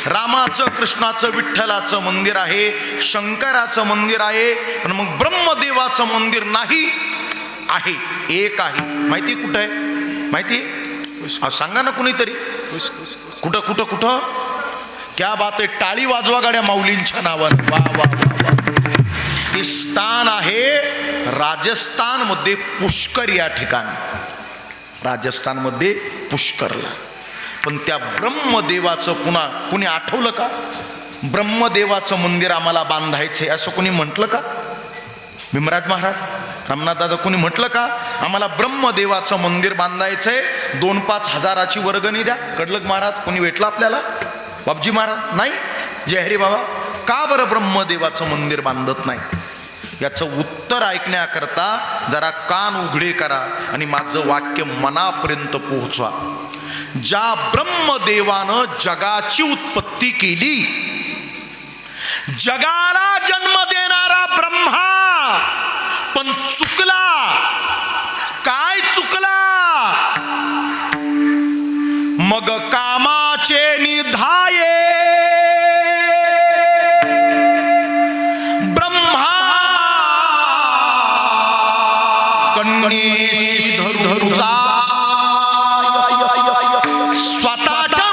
रामाचं कृष्णाचं विठ्ठलाचं मंदिर आहे, शंकराचं मंदिर आहे, पण मग ब्रह्मदेवाचं मंदिर नाही आहे. एक आहे. माहिती कुठं आहे? माहिती सांगा ना कुणीतरी. कुठं कुठं कुठं? क्या बात आहे. टाळी वाजवा गाड्या माऊलींच्या नावानं. वा वा वा. ते स्थान आहे राजस्थान मध्ये पुष्कर या ठिकाणी. राजस्थान मध्ये पुष्करला. पण त्या ब्रह्मदेवाचं पुन्हा कुणी आठवलं का? ब्रह्मदेवाचं मंदिर आम्हाला बांधायचंय असं कुणी म्हटलं का? भीमराज महाराज, रामनाथ दादा कुणी म्हटलं का आम्हाला ब्रह्मदेवाचं मंदिर बांधायचंय, 2-5 हजाराची वर्गणी द्या? कडलक महाराज कोणी भेटलं आपल्याला? बापजी महाराज नाही? जय हरी बाबा. का बरं ब्रह्मदेवाचं मंदिर बांधत नाही? याचं उत्तर ऐकण्याकरता जरा कान उघडे करा आणि माझं वाक्य मनापर्यंत पोहोचवा. ज्या ब्रह्मदेवानं जगाची उत्पत्ती केली, जगाला जन्म देणारा ब्रह्मा पण चुकला. काय चुकला? मग कामाचे निधाये ब्रह्मा कन्येशी धरुजा स्वतःच्या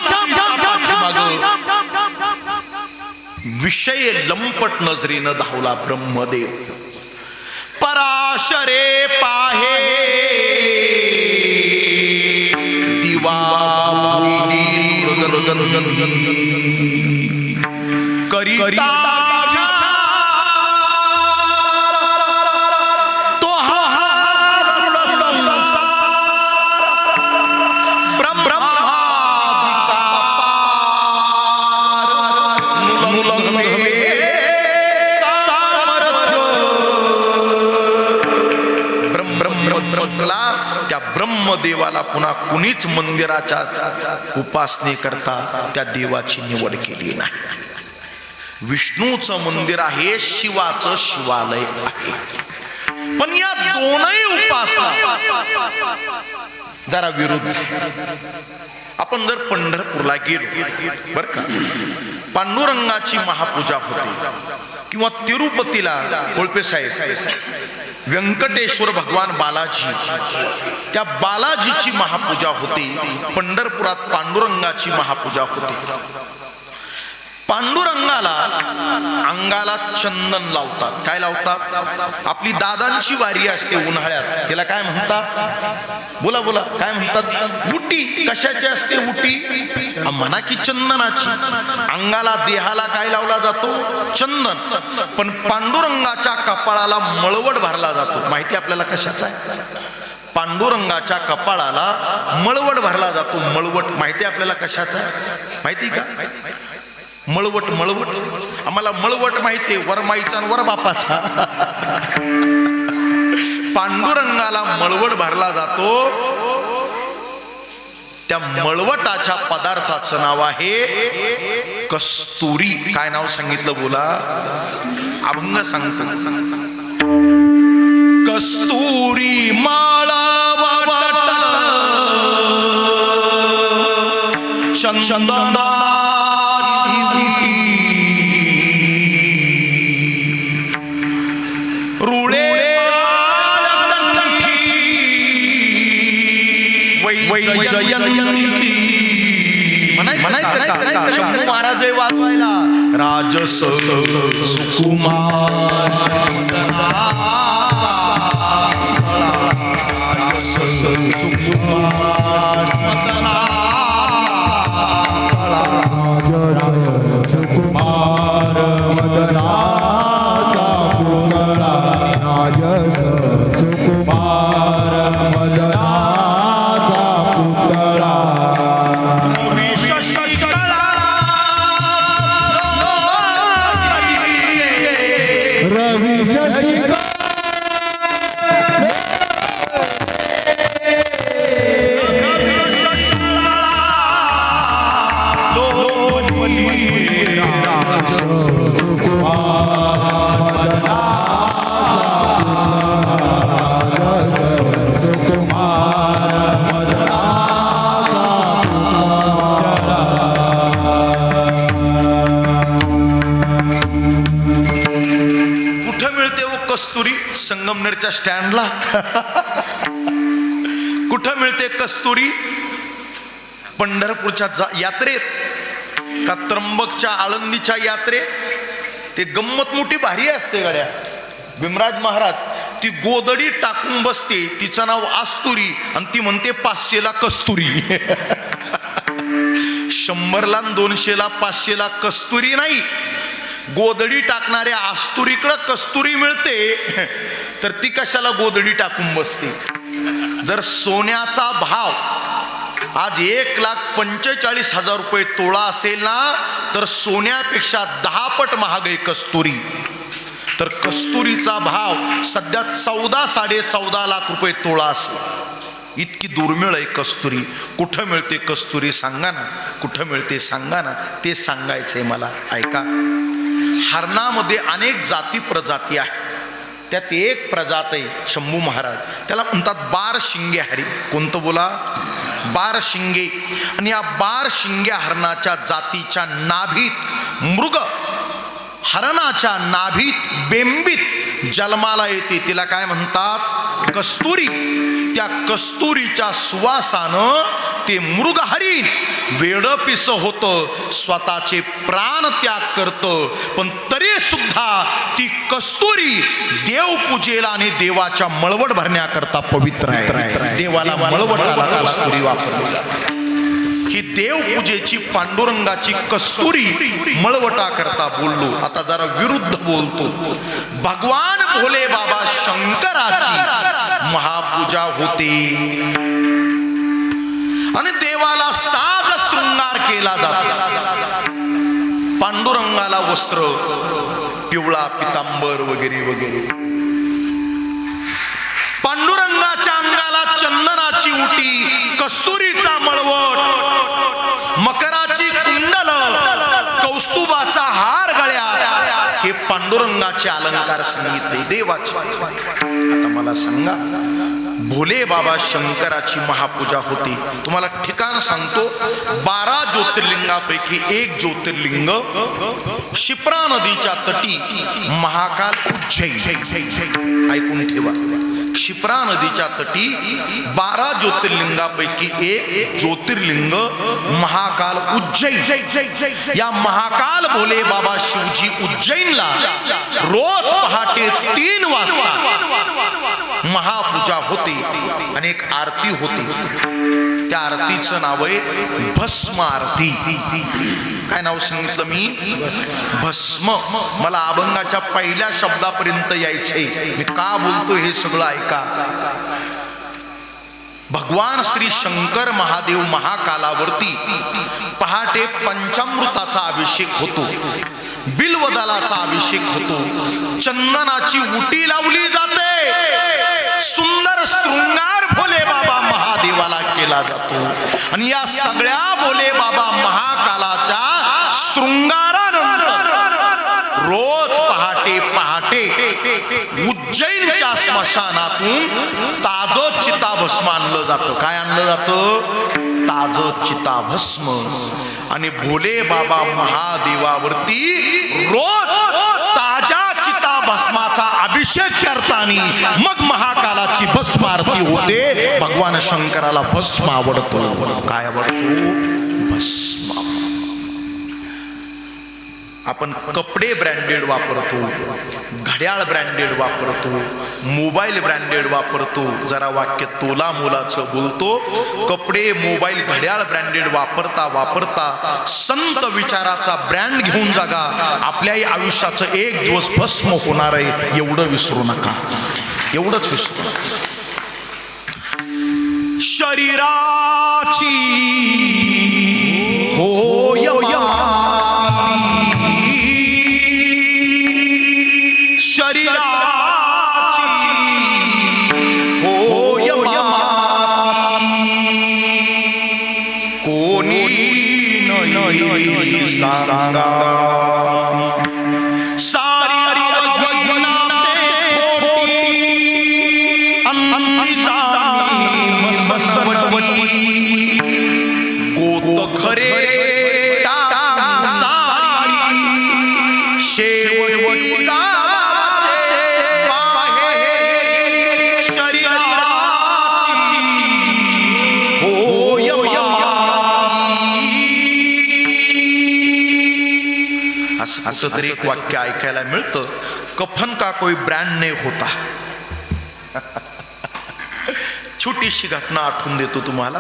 विषय लंपट नजरेनं धावला ब्रह्मदेव. पराशरे पाहे दिवा करिता तो चुकला. त्या ब्रह्मदेवाला पुन्हा कुणीच मंदिराच्या उपासनेकरता त्या देवाची निवड केली नाही. विष्णूचं मंदिर आहे, शिवाचं शिवालय आहे. पण या दोनही उपासना जरा विरुद्ध. आपण जर पंढरपूरला गेलो बर का, पांडुरंगाची महापूजा होते, किंवा तिरुपतीला कोळपे साहेब व्यंकटेश्वर भगवान बालाजी, त्या बालाजीची महापूजा होती. पंढरपुरात पांडुरंगाची महापूजा होते. पांडुरंगाला अंगाला चंदन लावतात. काय लावतात? आपली दादांची वारी असते उन्हाळ्यात, तिला काय म्हणतात? बोला बोला, काय म्हणतात? उटी. कशाची असते उटी? म्हणा की चंदनाची. अंगाला देहाला काय लावला जातो? चंदन. पण पांडुरंगाच्या कपाळाला मळवट भरला जातो. माहिती आपल्याला कशाचा आहे? पांडुरंगाच्या कपाळाला मळवट भरला जातो. मळवट माहिती आपल्याला कशाचा आहे? माहिती का? मळवट. मळवट आम्हाला मळवट माहितीये, वरमाईचा वर बापाचा. पांडुरंगाला मळवट भरला जातो. त्या मळवटाच्या पदार्थाचं नाव आहे कस्तुरी. काय नाव सांगितलं? बोला, अभंग सांगतो. कस्तुरी माळवट चंदना रुळे म्हणायचं महाराज वाजवायला. राजस सुकुमार संगमनेरच्या स्टँडला. कुठं मिळते कस्तुरी? पंढरपूरच्या यात्रेत का त्र्यंबकच्या आळंदीच्या यात्रेत. ते गंमत मोठी भारी असते गड्या. भीमराज महाराज ती गोदडी टाकून बसते, तिचं नाव आस्तुरी, आणि ती म्हणते 500ला कस्तुरी. 100ला 200ला 500ला कस्तुरी नाही. गोदडी टाकणाऱ्या आस्तुरीकडं कस्तुरी मिळते, तर ती कशाला गोदडी टाकून बसते? जर सोन्याचा भाव आज 1,45,000 रुपये तोळा असेल ना, तर सोन्यापेक्षा 10 पट महाग आहे कस्तुरी. तर कस्तुरीचा भाव सध्या 14-14.5 लाख रुपये तोळा असेल. इतकी दुर्मिळ आहे कस्तुरी. कुठं मिळते कस्तुरी सांगा ना, कुठं मिळते सांगा ना, ते सांगायचंय मला. ऐका, हरणामध्ये अनेक जाती प्रजाती आहे. त्यात एक प्रजात आहे शंभू महाराज, त्याला म्हणतात बारशिंगे हरी. कोणतं बोला? बारशिंगे. आणि या बारशिंग्या हरणाच्या जातीच्या नाभीत मृग हरणाच्या नाभीत बेंबीत जन्माला येते, तिला काय म्हणतात? कस्तुरी. त्या कस्तुरीच्या सुवासानं ते मृग हरिण वेडपिस होतं, स्वतःचे प्राण त्याग करतं, पण तरी सुद्धा ती कस्तुरी देवपूजेला आणि देवाच्या मळवट भरण्याकरता पवित्र आहे. देवाला मळवटाला कस्तुरी वापरली. ही देवपूजेची पांडुरंगाची कस्तुरी मळवटा करता बोललो. आता जरा विरुद्ध बोलतो. भगवान भोले बाबा शंकराची महापूजा होते आणि देवाला साज शृंगार केला जातो. पांडुरंगाला वस्त्र पिवळा पितांबर वगैरे वगैरे. पांडुरंगाच्या अंगाला चंदनाची उटी, कस्तुरीचा मळवट, मकराची कुंडल, कौस्तुभाचा हार गळ्यात, हे पांडुरंगाचे अलंकार सांगितले देवाचे. आता मला सांगा, भोले बाबा शंकराची महापूजा होती. तुम्हाला ठिकाण सांगतो. 12 ज्योतिर्लिंगापैकी एक ज्योतिर्लिंग शिप्रा नदीच्या तटी महाकाल उज्जैन. ऐकून ठेवा. शिप्रा नदीच्या तटी 12 ज्योतिर्लिंगापैकी एक ज्योतिर्लिंग महाकाल उज्जैन. या महाकाल भोले बाबा शिवजी उज्जैनला रोज पहाटे 3 वाजता महापूजा होती आणि एक आरती होती. त्या आरतीचं नाव आहे भस्म आरती. काय नाव सांगितलं मी? भस्म. मला अभंगाच्या पहिल्या शब्दापर्यंत यायचंय. मी का बोलतो हे सगळं ऐका. भगवान श्री शंकर महादेव महाकालावरती पहाटे पंचामृताचा अभिषेक होतो, बिल्वदलाचा अभिषेक होतो, चंदनाची उटी लावली जाते, सुंदर शृंगार भोले बाबा महादेवाला केला जातो. आणि या सगळ्या भोले बाबा महाकालाच्या शृंगारानंतर रोज पहाटे पहाटे उज्जैनच्या स्मशानातून ताजं चिताभस्म आणलं जातं. काय आणलं जातं? ताजं चिताभस्म. आणि भोले बाबा महादेवावरती रोज ताजा चिताभस्माचा अभिषेक करताना मग महाकालाची भस्म आरती होते. भगवान शंकराला भस्म आवडतो. काय आवडतो? भस्म. आपण कपडे ब्रँडेड वापरतो, घड्याळ ब्रँडेड वापरतो, मोबाईल ब्रँडेड वापरतो. जरा वाक्य तोला मोलाचं बोलतो. कपडे, मोबाईल, घड्याळ ब्रँडेड वापरता वापरता संत विचाराचा ब्रँड घेऊन जागा. आपल्याही आयुष्याचं एक दिवस भस्म होणार आहे, एवढं विसरू नका. एवढंच विसरू नका. शरीराची होय शरीराची होय कोणी नाही सांगा. सारी अवघनाते खोटी अंतीचा मसवटी गोत खरे सारी शेवटी असं तरी एक वाक्य ऐकायला मिळतं. कफन का कोई ब्रँड नाही होता. छोटीशी घटना आठवून देतो तुम्हाला.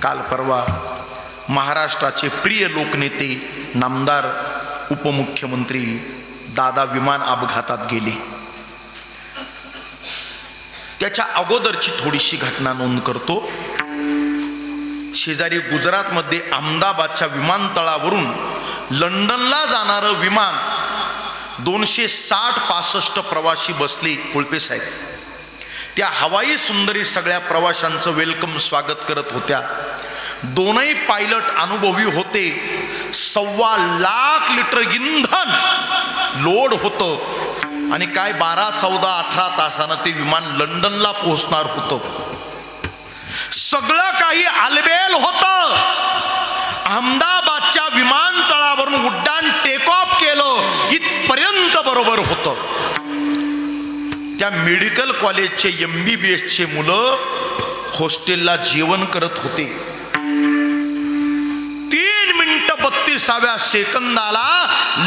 काल परवा महाराष्ट्राचे प्रिय लोकनेते नामदार उपमुख्यमंत्री दादा विमान अपघातात गेले. त्याच्या अगोदरची थोडीशी घटना नोंद करतो. शेजारी गुजरातमध्ये अहमदाबादच्या विमानतळावरून लंडनला जाणारं विमान 260-65 प्रवासी बसले कोळपे साहेब. त्या हवाई सुंदरी सगळ्या प्रवाशांचं वेलकम स्वागत करत होत्या. दोनही पायलट अनुभवी होते. 1.25 लाख लिटर इंधन लोड होतं आणि काय 12, 14, 18 तासानं ते विमान लंडनला पोहोचणार होतं. सगळं काही आलबेल होतं. अहमदाबादच्या विमानतळावरून उड्डाण टेक ऑफ केलं इथपर्यंत बरोबर होतं. त्या मेडिकल कॉलेजचे MBBS चे मुलं हॉस्टेलला जेवण करत होते. 3:32 सेकंदाला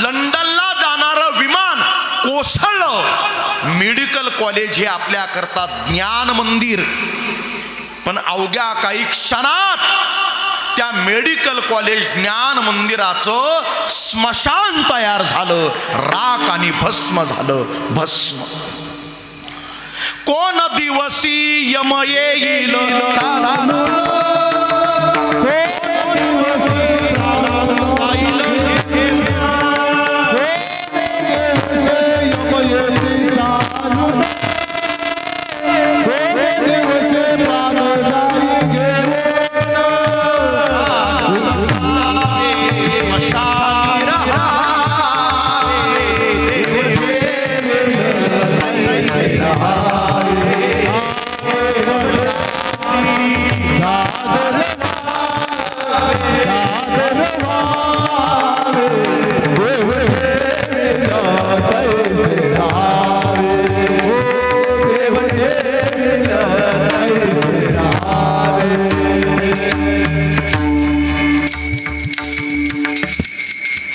लंडनला जाणारं विमान कोसळलं. मेडिकल कॉलेज हे आपल्या करता ज्ञान मंदिर, पण अवघ्या काही क्षणात त्या मेडिकल कॉलेज ज्ञान मंदिराचं स्मशान तयार झालं. राख आणि भस्म झालं. भस्म. कोण दिवसी यम येईल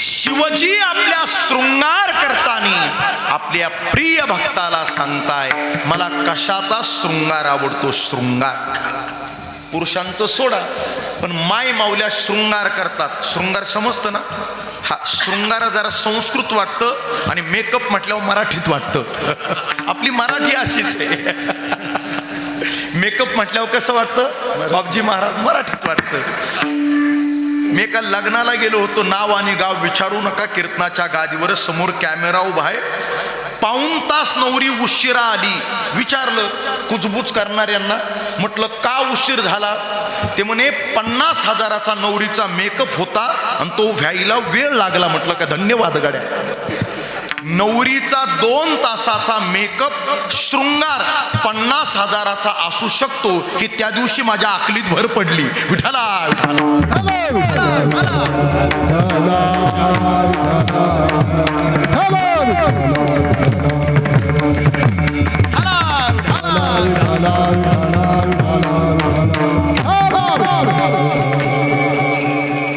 शिवजी आपल्या शृंगार करताना आपल्या प्रिय भक्ताला सांगताय, मला कशाचा शृंगार आवडतो. शृंगार पुरुषांचं सोडा, पण माय माऊल्या शृंगार करतात. शृंगार समजतं ना? हा शृंगार जरा संस्कृत वाटतं आणि मेकअप म्हटल्यावर मराठीत वाटतं. आपली मराठी अशीच आहे. मेकअप म्हटल्यावर कसं वाटतं बाबजी महाराज? मराठीत वाटतं. मी एका लग्नाला गेलो होतो. नाव आणि गाव विचारू नका. कीर्तनाच्या गादीवर समोर कॅमेरा उभा आहे. 1.25 तास नवरी उशिरा आली. विचारलं कुजबूज करणाऱ्यांना, म्हटलं का उशीर झाला? ते म्हणे 50,000चा नवरीचा मेकअप होता आणि तो व्हायला वेळ लागला. म्हटलं का धन्यवाद गड्या. नवरीचा 2 तासाचा मेकअप शृंगार 50,000चा असू शकतो की त्या दिवशी माझ्या अकलीत भर पडली. विठाला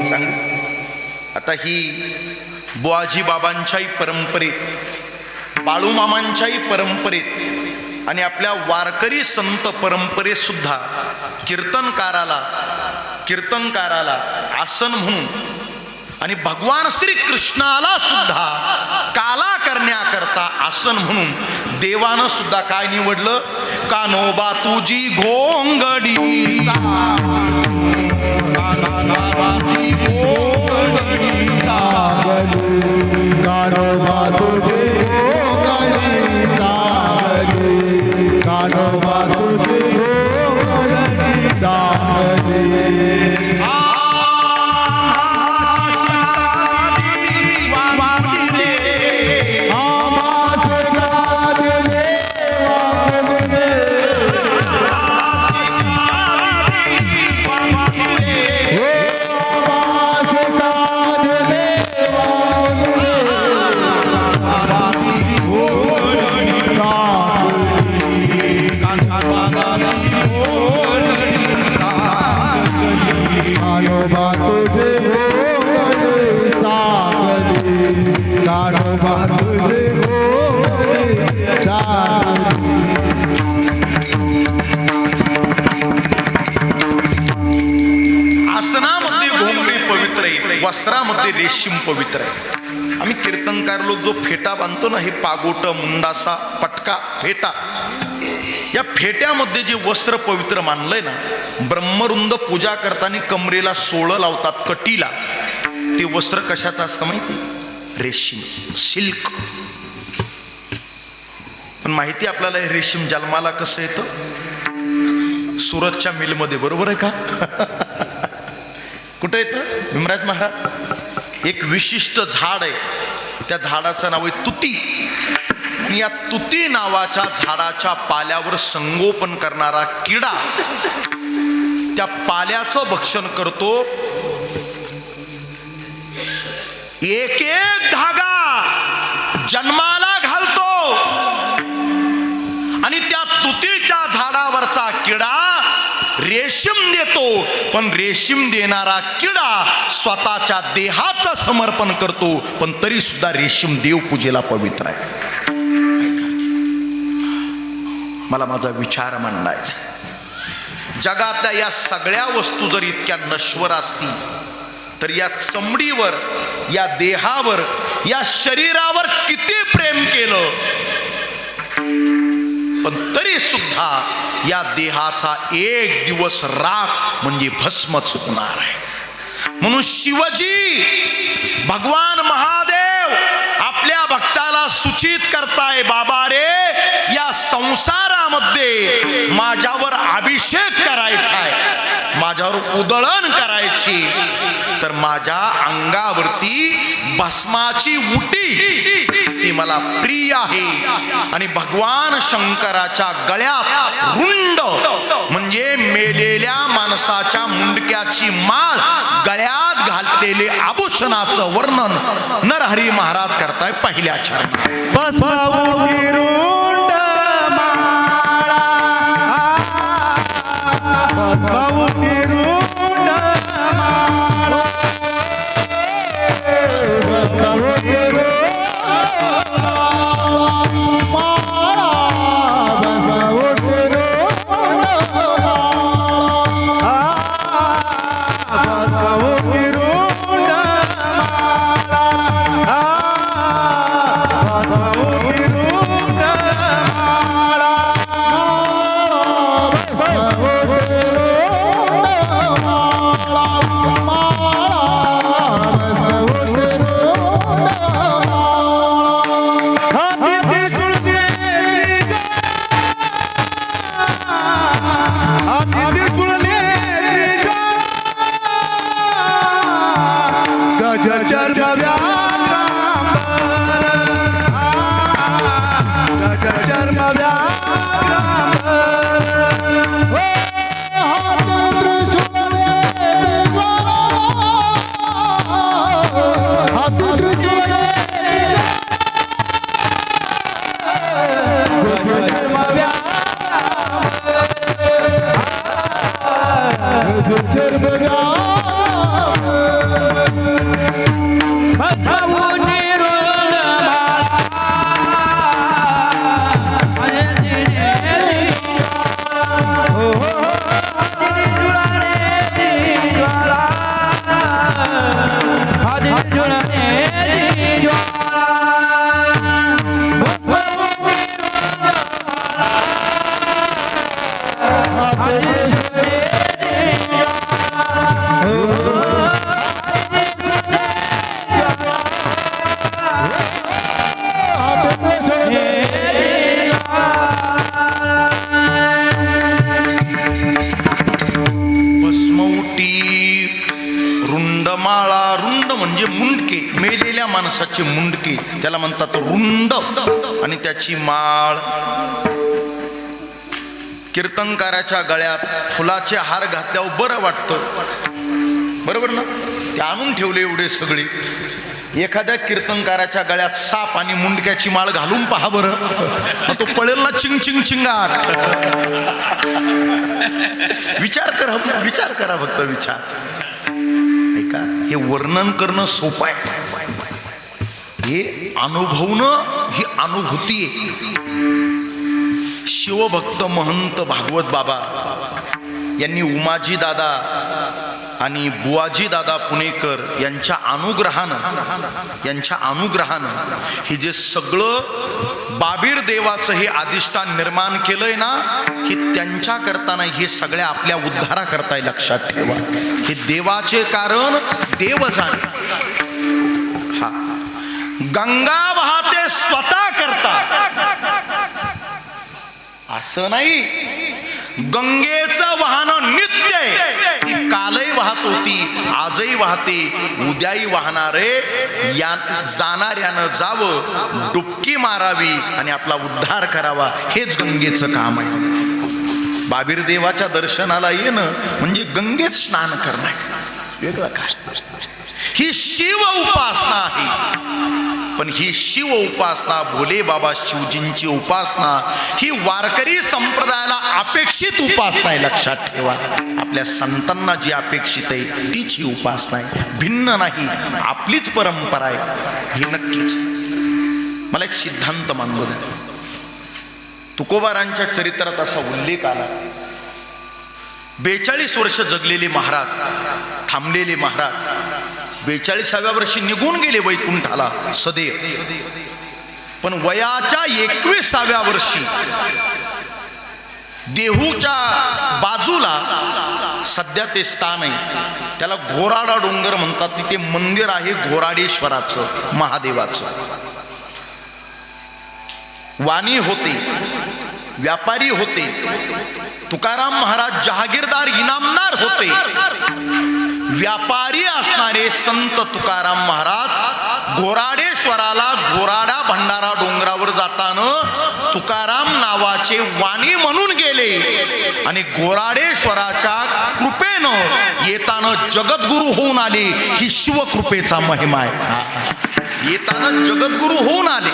सांग. आता ही बुआजी बाबांच्याही परंपरेत, बाळूमामांच्याही परंपरेत आणि आपल्या वारकरी संत परंपरेत सुद्धा कीर्तनकाराला आसन म्हणून आणि भगवान श्री कृष्णाला सुद्धा काला करण्याकरता आसन म्हणून देवानं सुद्धा काय निवडलं? कानोबा तुझी घोंगडी, आसनामध्ये घोंगडी पवित्र आहे, वस्त्रामध्ये रेशीम पवित्र आहे. आम्ही कीर्तनकार लोक जो फेटा बांधतो ना, हे पागोट, मुंडासा, पटका, फेटा, या फेट्यामध्ये जे वस्त्र पवित्र मानलंय ना, ब्रह्मरुंद पूजा करताना कमरेला सोळं लावतात, कटीला. ते वस्त्र कशाचं असतं माहिती? रेशीम, सिल्क. पण माहिती आपल्याला हे रेशीम जन्माला कसं येतं? सुरतच्या मिलमध्ये, बरोबर आहे का? कुठं येतं? भीमराज महाराज, एक विशिष्ट झाड आहे, त्या झाडाचं नाव आहे तुती. आणि या तुती नावाच्या झाडाच्या पाल्यावर संगोपन करणारा किडा त्या पाल्याचं भक्षण करतो. एक एक धागा जन्माला घालतो आणि त्या तुतीच्या झाडावरचा किडा रेशीम देतो. पण रेशीम देणारा किडा स्वतःच्या देहाचं समर्पण करतो, पण तरी सुद्धा रेशीम देवपूजेला पवित्र आहे. मला माझा विचार मांडायचा. जगातल्या या सगळ्या वस्तू जर इतक्या नश्वर असतील तर या चमडीवर, या देहावर, या शरीरावर किती प्रेम केलं, पण तरी सुद्धा या देहाचा एक दिवस राख म्हणजे भस्मच होणार आहे. म्हणून शिवजी, भगवान महादेव आपल्या भक्ताला सूचित करताय, बाबा रे, या संसारामध्ये माझ्यावर अभिषेक करायचा आहे, माझ्यावर उधळण करायची, तर माझ्या अंगावरती भस्माची उटी ती मला प्रिय आहे. आणि भगवान शंकराच्या गळ्यात रुंड म्हणजे मेलेल्या माणसाच्या मुंडक्याची माळ गळ्यात घातलेले आभूषणाचं वर्णन नरहरी महाराज करताय पहिल्या चरणात. भस्मावती रुंड माळा, भस्मावती रुंड माळा, भस्मावती रुंड माणसाची मुंडकी त्याला म्हणतात रुंड, आणि त्याची माळ. कीर्तनकाराच्या गळ्यात फुलाचे हार घातल्यावर बरं वाटतं, बरोबर ना? ते आणून ठेवले एवढे सगळे. एखाद्या कीर्तनकाराच्या गळ्यात साप आणि मुंडक्याची माळ घालून पहा बरं, तो पळेल ना चिंग चिंग चिंगाट. विचार करा फक्त विचार. ऐका, हे वर्णन करणं सोपं आहे, हे अनुभवणं ही अनुभूती आहे. शिवभक्त महंत भागवत बाबा यांनी उमाजी दादा आणि बुवाजी दादा पुणेकर यांच्या अनुग्रहानं हे जे सगळं बाबीर देवाचं हे अधिष्ठान निर्माण केलंय ना, हे त्यांच्या करताना हे सगळ्या आपल्या उद्धारा करताय. लक्षात ठेवा, हे देवाचे कारण देव जाणे. हा गंगा वाहते स्वतः करता, असं नाही. गंगेचं वाहन नित्य आहे. ती कालही वाहत होती, आजही वाहते, उद्याही वाहणार आहे. या जाणाऱ्यानं जावं, डुबकी मारावी आणि आपला उद्धार करावा, हेच गंगेचं काम आहे. बाबीर देवाच्या दर्शनाला येणं म्हणजे गंगेत स्नान करणं वेगळं काय. ही शिव उपासना आहे, पण ही शिव उपासना, भोले बाबा शिवजींची उपासना ही वारकरी संप्रदायाला अपेक्षित उपासना आहे. लक्षात ठेवा, आपल्या संतांना जी अपेक्षित आहे तीच ही उपासना आहे, भिन्न नाही. आपलीच परंपरा आहे हे नक्कीच. मला एक सिद्धांत मानू द्या. तुकोबारांच्या चरित्रात असा उल्लेख आला, 42 वर्ष जगलेले महाराज, थांबलेले महाराज 42व्या वर्षी निघून गेले वैकुंठाला सदैव. पण वयाच्या 21व्या वर्षी देहूच्या बाजूला सध्या ते स्थान आहे, त्याला घोराडा डोंगर म्हणतात. तिथे मंदिर आहे घोराडेश्वराचं, महादेवाचं. वाणी होते, व्यापारी होते. तुकाराम महाराज जहागीरदार इनामदार होते. व्यापारी असणारे संत तुकाराम महाराज घोराडेश्वराला, घोराडा भंडारा डोंगरावर जाताना तुकाराम नावाचे वाणी म्हणून गेले आणि घोराडेश्वराच्या कृपेनं येताना जगद्गुरु होऊन आले. ही शिवकृपेचा महिमा आहे. येताना जगद्गुरु होऊन आले,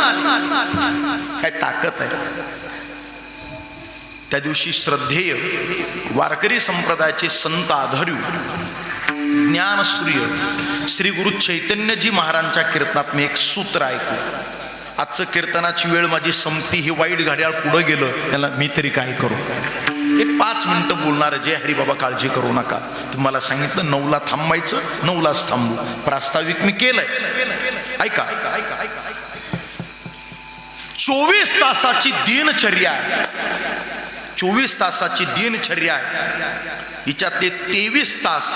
काय ताकद आहे. त्या दिवशी श्रद्धेय वारकरी संप्रदायाचे संत आधार्यू ज्ञानसूर्य श्री गुरु चैतन्यजी महाराजांच्या कीर्तनात मी एक सूत्र ऐकलं. आजचं कीर्तनाची वेळ माझी संपती, ही वाईट घड्याळ पुढं गेलं, त्याला मी तरी काय करू. एक 5 मिनिटं बोलणार. जय हरी बाबा, काळजी करू नका. तुम्हाला सांगितलं 9ला थांबायचं, 9लाच थांबू. प्रास्ताविक मी केलंय, ऐका. 24 तासाची दिनचर्या आहे, 24 तासाची दिनचर्या आहे. हिच्यातले 23 तास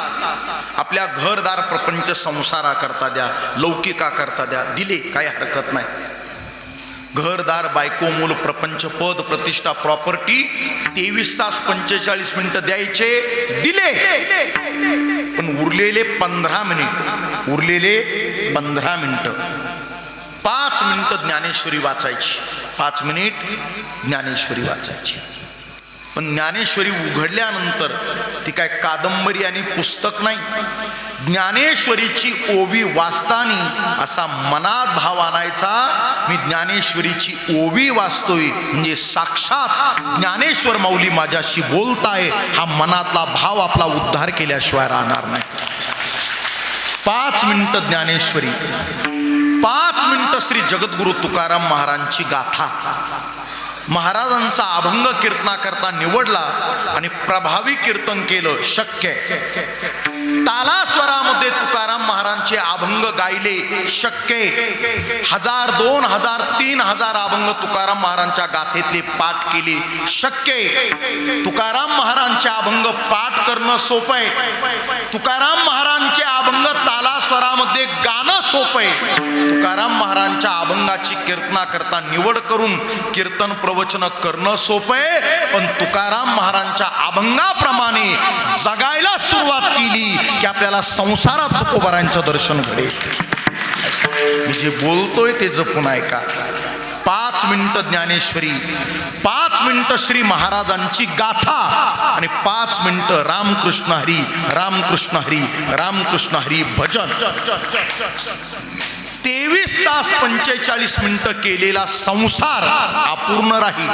आपल्या घरदार प्रपंच संसारा करता द्या, लौकिका करता द्या, दिले काही हरकत नाही. घरदार, बायको, मूल, प्रपंच, पद, प्रतिष्ठा, प्रॉपर्टी 23 तास 45 मिनिटं द्यायचे, दिले. पण उरलेले 15 मिनिटं 5 मिनिटं ज्ञानेश्वरी वाचायची, 5 मिनिट ज्ञानेश्वरी वाचायची. पण ज्ञानेश्वरी उघडल्यानंतर ती काय कादंबरी आणि पुस्तक नाही. ज्ञानेश्वरीची ओवी वाचताना असा मनात भाव आणायचा, मी ज्ञानेश्वरीची ओवी वाचतोय म्हणजे साक्षात ज्ञानेश्वर माऊली माझ्याशी बोलताय. हा मनातला भाव आपला उद्धार केल्याशिवाय राहणार नाही. 5 मिनिटं ज्ञानेश्वरी, 5 मिनिटं श्री जगद्गुरु तुकाराम महाराजांची गाथा. महाराजांचा अभंग कीर्तनाकरता निवडला आणि प्रभावी कीर्तन केलं. शक्य तालास्वरामध्ये तुकाराम महाराजांचे अभंग गायले. शक्य 1000, 2000, 3000 अभंग तुकाराम महाराजांच्या गाथेतले पाठ केले. शक्य तुकाराम महाराजांचे अभंग पाठ करणं सोपं आहे. तुकाराम महाराजांचे अभंग तालास्वरामध्ये गाणं सोपं आहे. तुकाराम महाराजांच्या अभंगाची कीर्तनाकरता निवड करून कीर्तन प्रवचन करणं सोपं आहे. पण तुकाराम महाराजांच्या अभंगाप्रमाणे जगायला सुरुवात केली की आपल्याला संसारात तुकोबारांचं दर्शन घडेल. मी जे बोलतोय ते जपून ऐका. 5 मिनिटं ज्ञानेश्वरी, 5 मिनिटं श्री महाराजांची गाथा आणि 5 मिनिटं रामकृष्ण हरी, रामकृष्ण हरी, रामकृष्ण हरी भजन. 23 तास 45 मिनिटं केलेला संसार अपूर्ण राहील.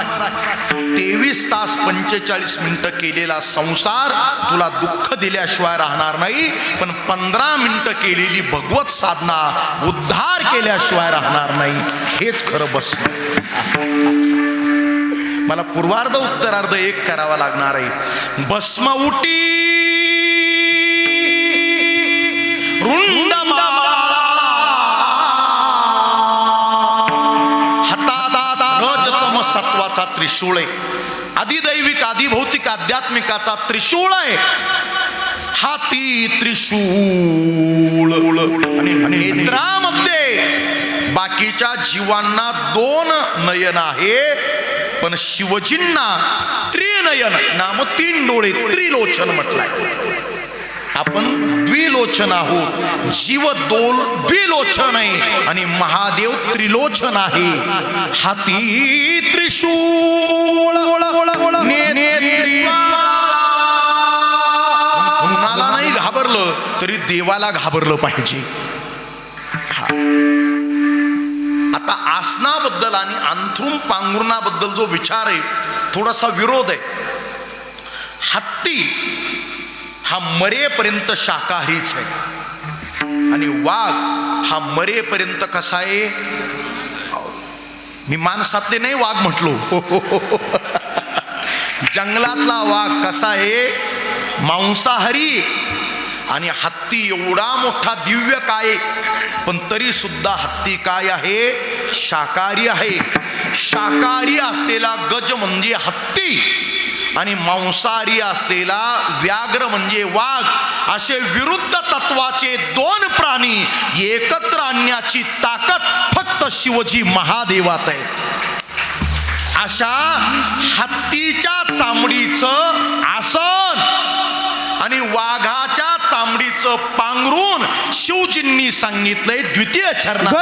23 तास 45 मिनिटं केलेला संसार तुला दुःख दिल्याशिवाय राहणार नाही. पण 15 मिनिटं केलेली भगवत साधना उद्धार केल्याशिवाय राहणार नाही. हेच खरं बसणं. मला पूर्वार्ध उत्तरार्ध एक करावा लागणार आहे. भस्म उटी रुंड सत्वाचा त्रिशूळ आहे. अधिदैविक, अधिभौतिक, आध्यात्मिकाचा त्रिशूळ आहे. हाती त्रिशूळ आणि नेत्रामध्ये बाकीच्या जीवांना 2 नयन आहे, पण शिवजींना त्रिनयन नाम 3 डोळे त्रिलोचन म्हटलाय. आपण द्विलोचन आहोत. जीव द्विलोचन आहे आणि महादेव त्रिलोचन आहे. हाती त्रिशूळ कुणाला नाही घाबरलं तरी देवाला घाबरलं पाहिजे. आता आसनाबद्दल आणि अंथरूण पांघरुणाबद्दल जो विचार आहे थोडासा विरोध आहे. हत्ती हा मरेपर्यंत शाकाहारीच आहे आणि वाघ हा मरेपर्यंत कसा आहे. मी माणसातले नाही वाघ म्हटलो, जंगलातला वाघ कसा आहे मांसाहारी. आणि हत्ती एवढा मोठा दिव्य काय, पण तरी सुद्धा हत्ती काय आहे शाकाहारी आहे. शाकाहारी असलेला गज म्हणजे हत्ती आणि मांसाहारी असलेला व्याघ्र म्हणजे वाघ. असे विरुद्ध तत्वाचे 2 प्राणी एकत्र आणण्याची ताकद फक्त शिवजी महादेवात आहे. अशा हत्तीच्या चामडीचं आसन आणि वाघाच्या चामडीचं पांघरून शिवजींनी सांगितलंय द्वितीय चरणात.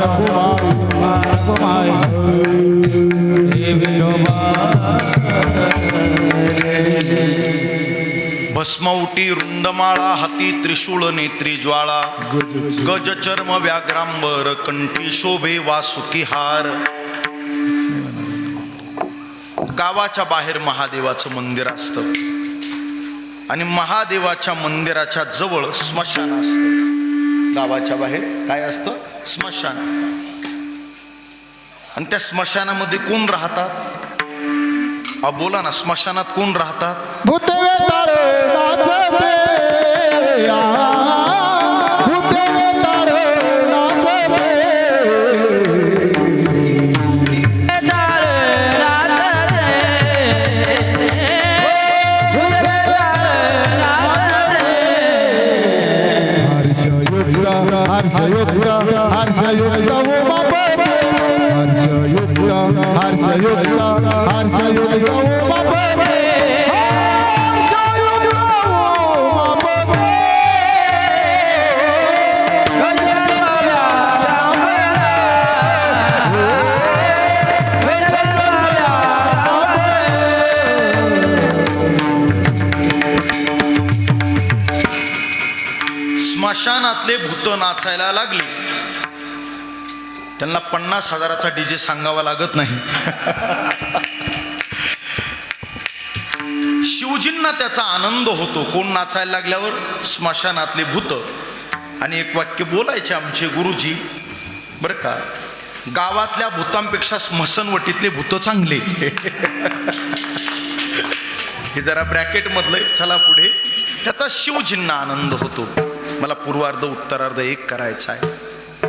रखुमाई हे विठोबा भस्मवटी रुंडमाळा हाती त्रिशूळ नेत्री ज्वाळा गज चर्म व्याघ्रांबर कंठी शोभे वासुकी हार. गावाच्या बाहेर महादेवाचं मंदिर असतं आणि महादेवाच्या मंदिराच्या जवळ स्मशान असतं. गावाच्या बाहेर काय असतं? स्मशान. आणि त्या स्मशानामध्ये कोण राहतात? बोला ना, स्मशानात कोण राहतात? भूतवे तारे नाचते भूतवे तारे नाचते हर्षयुक्त हर्षयुक्त उमा पते हर्षयुक्त हर्षयुक्त हर्षयुक्त उमा पते हर्षयुक्त उमा पते स्मशानातले भूत नाचायला लागले. त्यांना 50,000चा डीजे सांगावा लागत नाही. शिवजींना त्याचा आनंद होतो. कोण नाचायला लागल्यावर? स्मशानातले भूत. आणि एक वाक्य बोलायचे आमचे गुरुजी बरं का, गावातल्या भूतांपेक्षा स्मशानवटीतले भूत चांगले. हे जरा ब्रॅकेट मधलं. चला पुढे. त्याचा शिवजींना आनंद होतो. मला पूर्वार्ध उत्तरार्ध एक करायचा आहे.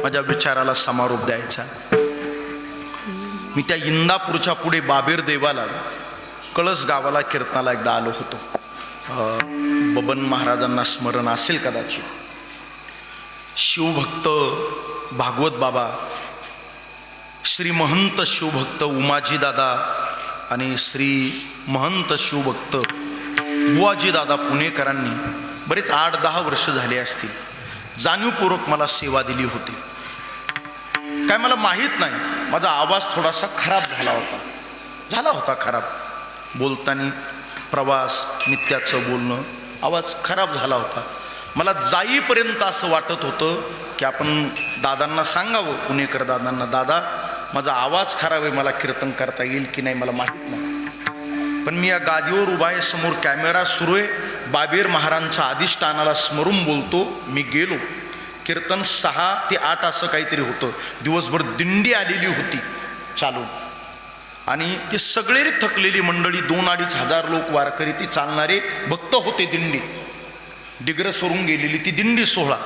माझ्या विचाराला समारोप द्यायचा. मी त्या इंदापूरच्या पुढे बाबेर देवाला कळस गावाला कीर्तनाला एकदा आलो होतो. बबन महाराजांना स्मरण असेल कदाचित. शिवभक्त भागवत बाबा, श्री महंत शिवभक्त उमाजी दादा आणि श्री महंत शिवभक्त बुवाजी दादा पुणेकरांनी बरेच 8-10 वर्ष झाले असतील जाणीवपूर्वक मला सेवा दिली होती. काय मला माहीत नाही, माझा आवाज थोडासा खराब झाला होता खराब. बोलताना प्रवास, नित्याचं बोलणं, आवाज खराब झाला होता. मला जाईपर्यंत असं वाटत होतं की आपण दादांना सांगावं, पुणेकर दादांना, दादा माझा आवाज खराब आहे, मला कीर्तन करता येईल की नाही मला माहीत नाही. पण मी या गादीवर उभा आहे, समोर कॅमेरा सुरू आहे, बाबेर महाराजांच्या अधिष्ठानाला स्मरून बोलतो. मी गेलो. कीर्तन 6 ते 8 असं काहीतरी होतं. दिवसभर दिंडी आलेली होती चालून. आणि ते सगळे थकलेली मंडळी, 2-2.5 हजार लोक वारकरी, ती चालणारे भक्त होते. दिंडी डिग्रज सोडून गेलेली ती दिंडी सोहळा.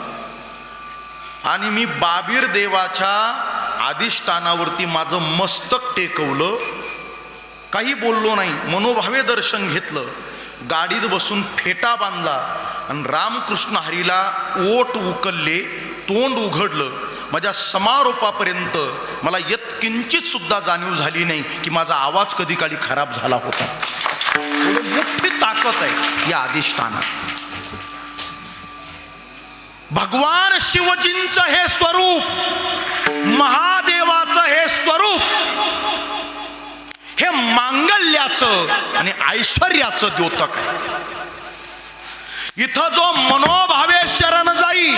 आणि मी बाबीर देवाच्या अधिष्ठानावरती माझं मस्तक टेकवलं, काही बोललो नाही, मनोभावे दर्शन घेतलं, गाडीत बसून फेटा बांधला आणि रामकृष्ण हरीला ओठ उकलले, तोंड उघडलं. माझ्या समारोपापर्यंत मला यत्किंचित सुद्धा जाणीव झाली नाही की माझा आवाज कधी काळी खराब झाला होता. मोठी ताकद आहे या अधिष्ठानात. भगवान शिवजींचं हे स्वरूप, महादेवाचं हे स्वरूप, हे मांगल्याचं आणि ऐश्वर्याचं द्योतक आहे. इथं जो मनोभावे शरण जाईल,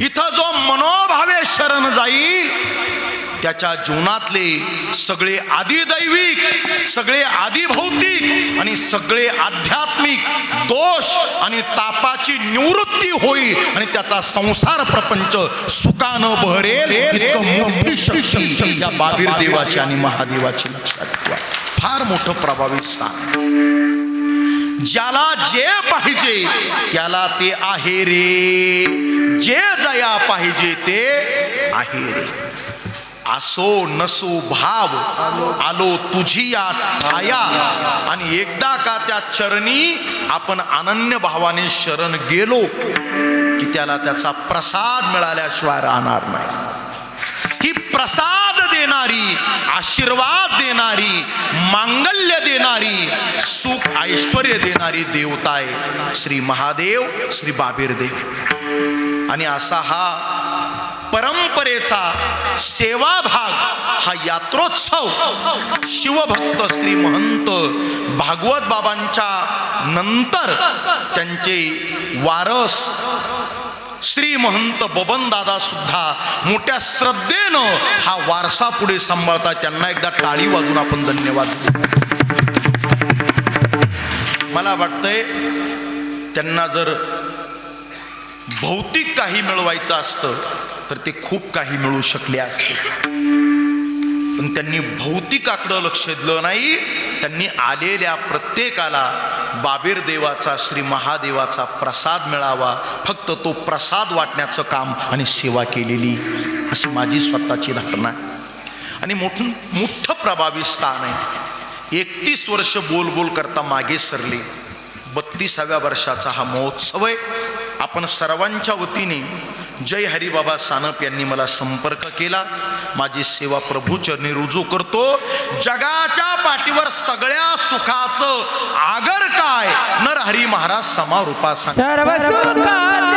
इथं जो मनोभावे शरण जाईल, त्याच्या जीवनातले सगळे आदिदैविक, सगळे आदिभौतिक आणि सगळे आध्यात्मिक दोष आणि तापाची निवृत्ती होईल आणि त्याचा संसार प्रपंच सुखानं बहरेल. इतकं मोठी शक्ती या बाबीर देवाची आणि महादेवाची. लक्षात ठेवा, फार मोठं प्रभावी स्थान. ज्याला जे पाहिजे त्याला ते आहे रे, जे जया पाहिजे ते आहे रे. असो नसो भाव आलो तुझी या ठाया. आणि एकदा का त्या चरणी आपण अनन्य भावाने शरण गेलो की त्याला त्याचा प्रसाद मिळाल्याशिवाय राहणार नाही. ही प्रसाद देणारी, आशीर्वाद देणारी, मांगल्य देणारी, सुख ऐश्वर्य देणारी देवता आहे श्री महादेव, श्री बाबीर देव. आणि असा हा परंपरेचा सेवाभाग हा यात्रोत्सव शिवभक्त श्री महंत भागवत बाबांच्या नंतर त्यांचे वारस श्री महंत बबनदादा सुद्धा मोठ्या श्रद्धेनं हा वारसा पुढे सांभाळतात. त्यांना एकदा टाळी वाजून आपण धन्यवाद देऊ. मला वाटतंय त्यांना जर भौतिक काही मिळवायचं असतं तर ते खूप काही मिळू शकले असते, पण त्यांनी भौतिकाकडं लक्ष दिलं नाही. त्यांनी आलेल्या प्रत्येकाला बाबीर देवाचा श्री महादेवाचा प्रसाद मिळावा, फक्त तो प्रसाद वाटण्याचं काम आणि सेवा केलेली अशी माझी स्वतःची धारणा आहे. आणि मोठं प्रभावी स्थान आहे. 31 वर्ष बोल करता मागे सरले, 32व्या वर्षाचा हा महोत्सव आहे. आपण सर्वांच्या वतीने जय हरिबाबा सानप यांनी मला संपर्क केला. माझी सेवा प्रभूचरणी रुजू करतो. जगाच्या पाठीवर सगळ्या सुखाचं आगर काय, नर हरी महाराज समारूपा सर्व सुखाचे